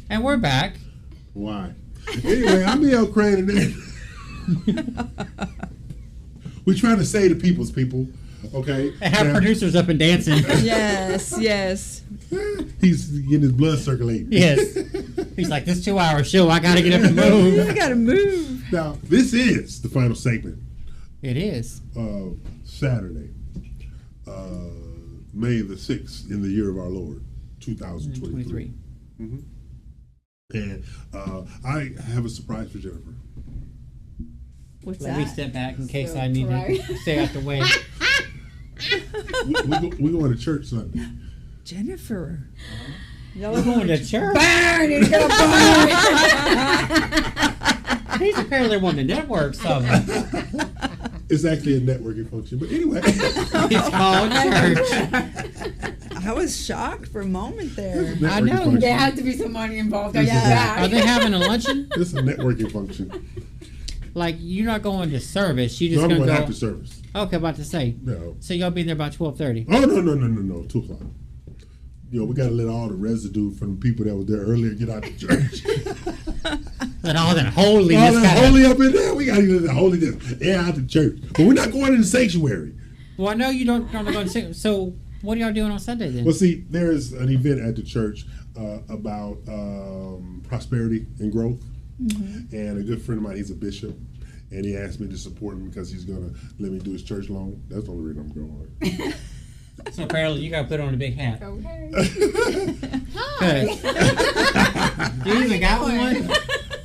And we're back. Why? Anyway, I'm E.L. Crane, and we're trying to say to people's people, okay? And have producers up and dancing. Yes, yes. He's getting his blood circulating. Yes. He's like, this 2-hour show, I gotta get up and move. I gotta move. Now, this is the final segment. It is. Saturday, May the 6th, in the year of our Lord, 2023. Mm-hmm. And I have a surprise for Jennifer. What's Let that? me step back in case I need to stay out the way. We're going to church Sunday. Jennifer. We're going to church. Burn! It's gonna burn! He's apparently one of the network somewhere. It's actually a networking function, but anyway. It's called church. I was shocked for a moment there. I know. Function. There has to be some money involved. I This know is that. Are they having a luncheon? It's a networking function. Like, you're not going to service. You just I'm going to going go after service. Okay, about to say. No. So y'all be there about 12:30. Oh, no. 2 o'clock. You know, we got to let all the residue from the people that were there earlier get out the church. Let all that holiness. All that holy up in there. We got to let the holiness air out the church. But we're not going in the sanctuary. Well, I know you don't go to say. So what are y'all doing on Sunday then? Well, see, there's an event at the church about prosperity and growth. Mm-hmm. And a good friend of mine, he's a bishop. And he asked me to support him because he's going to let me do his church loan. That's the only reason I'm going. So apparently you got to put on a big hat. Okay. You even got one?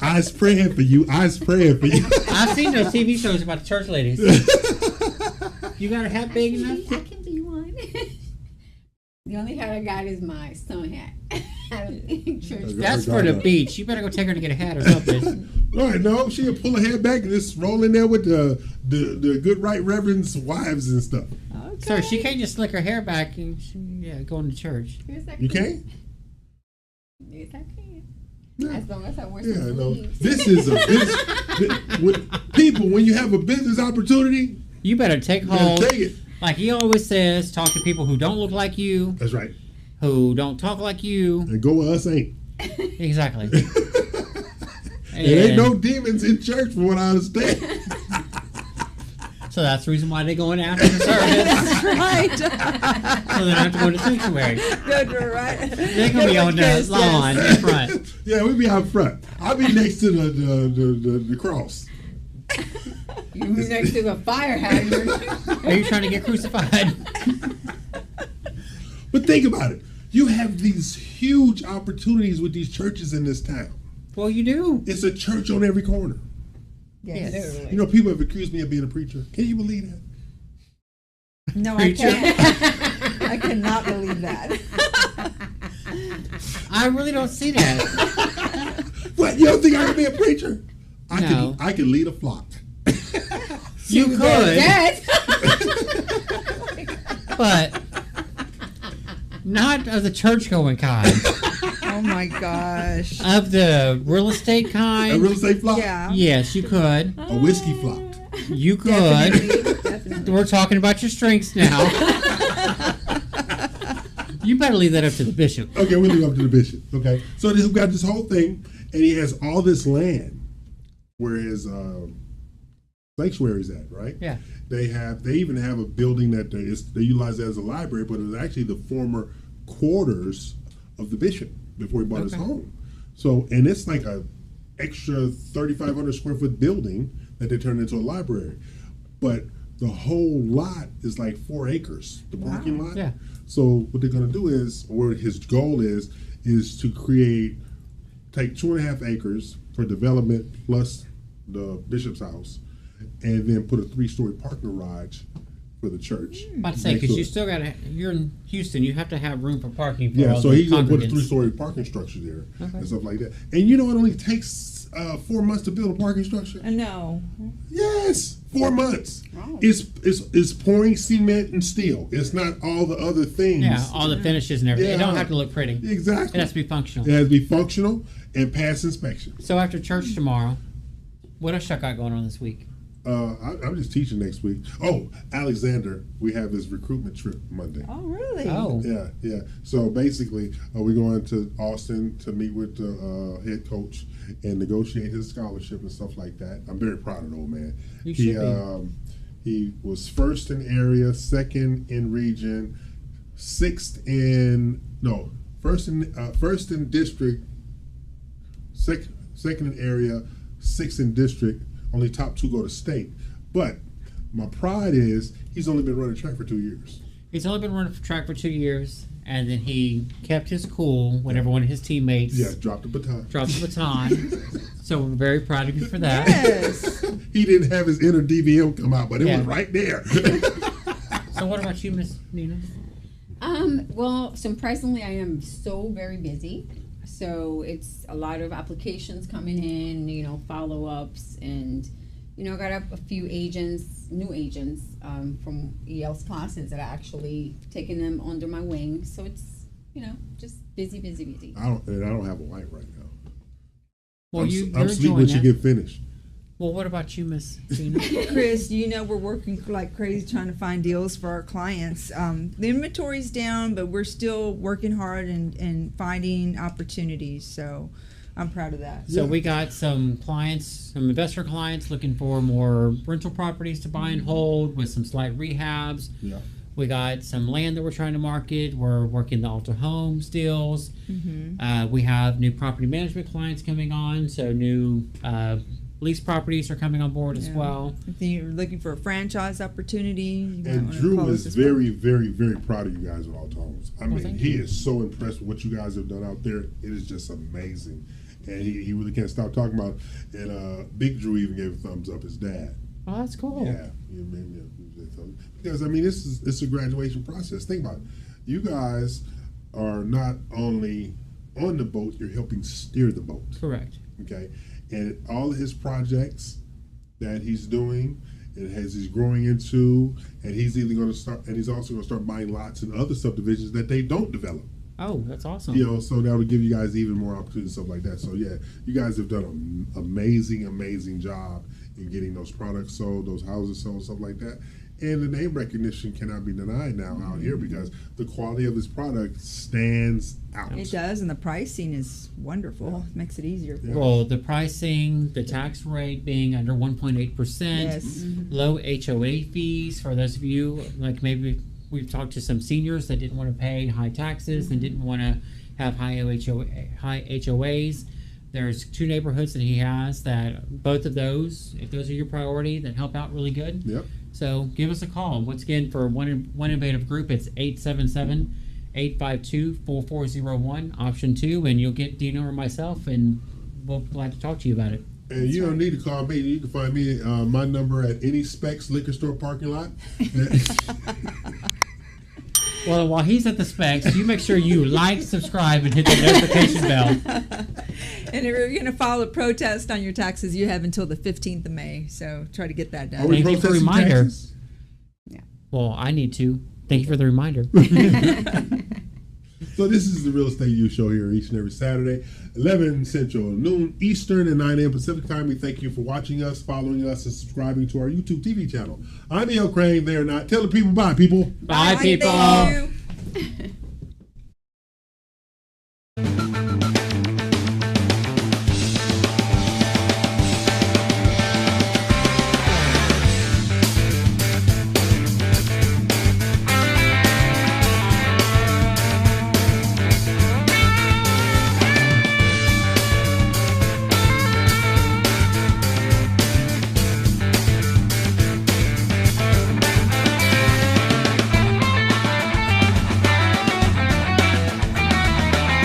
I was praying for you. I've seen those TV shows about the church ladies. You got a hat big enough? I can be one. The only hat I got is my sun hat. That's for the beach. You better go take her to get a hat or something. No, she'll pull her hair back and just roll in there with the good right reverend's wives and stuff. Okay. So she can't just slick her hair back and go into church. Yes, I you can't? Yes, I can. Yeah. As long as I wear Yeah, some no. sleeves. This is a business. With people, when you have a business opportunity, you better take you hold. take it. Like he always says, talk to people who don't look like you. That's right. Who don't talk like you. And go where us ain't. Exactly. There ain't no demons in church, from what I understand. So that's the reason why they go in after the service. That's right. So they don't have to go to sanctuary. Good, right. They're going to be on the lawn in front. Yeah, we'll be out front. I'll be next to the cross. You be next to the fire hydrant. Are you trying to get crucified? But think about it. You have these huge opportunities with these churches in this town. Well, you do. It's a church on every corner. Yes. You know, people have accused me of being a preacher. Can you believe that? No, Preacher. I can't. I cannot believe that. I really don't see that. What? You don't think I can be a preacher? No. I could lead a flock. You could. Yes. But not of the church-going kind. Oh my gosh. Of the real estate kind. A real estate flock? Yeah. Yes, you could. A whiskey flock. You could. Definitely. We're talking about your strengths now. You better leave that up to the bishop. Okay, we'll leave it up to the bishop. Okay. So we've got this whole thing, and he has all this land where his sanctuary's at, right? Yeah. They even have a building that they utilize as a library, but it was actually the former quarters of the bishop before he bought his home. So, and it's like a extra 3,500 square foot building that they turned into a library. But the whole lot is like 4 acres, the parking lot. Yeah. So what they're going to do is, or his goal is to take 2.5 acres for development plus the bishop's house, and then put a 3-story parking garage for the church. About to say, because you still got to, you're in Houston, you have to have room for parking for all so the he's going to put a congregants. 3-story parking structure there and stuff like that. And you know it only takes 4 months to build a parking structure? No. Yes, 4 months. Wow. It's pouring cement and steel. It's not all the other things. Yeah, all the finishes and everything. It Yeah. don't have to look pretty. Exactly. It has to be functional. It has to be functional and pass inspection. So after church tomorrow, what else y'all got going on this week? I'm just teaching next week. Oh, Alexander, we have his recruitment trip Monday. Oh, really? Oh. Yeah. So basically, we're going to Austin to meet with the head coach and negotiate his scholarship and stuff like that. I'm very proud of the old man. You should be. He was first in area, second in region, first in district, second in area, sixth in district. Only top 2 go to state. But my pride is he's only been running track for 2 years. He's only been running for track for 2 years, and then he kept his cool whenever one of his teammates Dropped the baton. So we're very proud of you for that. Yes. He didn't have his inner DVM come out, but it was right there. So what about you, Miss Nina? Well, surprisingly, I am so very busy. So it's a lot of applications coming in, follow-ups, and, I got a few new agents from EL's classes that are actually taking them under my wing. So it's, just busy. I don't have a wife right now. Well, I'm you're asleep enjoying when she that. get finished. Well, what about you, Miss Tina? Chris, we're working like crazy trying to find deals for our clients. The inventory's down, but we're still working hard and finding opportunities. So I'm proud of that. So we got some clients, some investor clients looking for more rental properties to buy and hold with some slight rehabs. Yeah. We got some land that we're trying to market. We're working the Alta Homes deals. We have new property management clients coming on. So new lease properties are coming on board as well. If you're looking for a franchise opportunity, and Drew is very, very, very proud of you guys with Alta Homes. I mean, he is so impressed with what you guys have done out there. It is just amazing. And he really can't stop talking about it. And Big Drew even gave a thumbs up, his dad. Oh, that's cool. Yeah. Because, I mean, it's a graduation process. Think about it. You guys are not only on the boat, you're helping steer the boat. Correct. Okay. And all of his projects that he's doing and as he's growing into, and he's either going to start, and he's also going to start buying lots in other subdivisions that they don't develop. Oh, that's awesome. So that would give you guys even more opportunities, stuff like that. So yeah, you guys have done an amazing, amazing job in getting those products sold, those houses sold, stuff like that. And the name recognition cannot be denied now out here because the quality of this product stands out. It does, and the pricing is wonderful. It makes it easier. Yeah. Well, the pricing, the tax rate being under 1.8%, Yes. low HOA fees for those of you, like maybe we've talked to some seniors that didn't want to pay high taxes and didn't want to have high HOAs. There's 2 neighborhoods that he has that both of those, if those are your priority, that help out really good. Yep. So give us a call. Once again, for one innovative group, it's 877-852-4401, option 2, and you'll get Dino or myself, and we'll be glad to talk to you about it. And you don't need to call me. You can find me my number at any Specs liquor store parking lot. Well, while he's at the Specs, you make sure you like, subscribe, and hit the notification bell. And if you're going to file a protest on your taxes, you have until the 15th of May. So try to get that done. Thank you for the reminder. Taxes? Yeah. Well, I need to. Thank you for the reminder. So this is the Real Estate U Show here each and every Saturday, 11 Central, noon Eastern, and 9 a.m. Pacific time. We thank you for watching us, following us, and subscribing to our YouTube TV channel. I'm E.L. Crane. They're not. Tell the people bye, people. Bye, people. Thank you.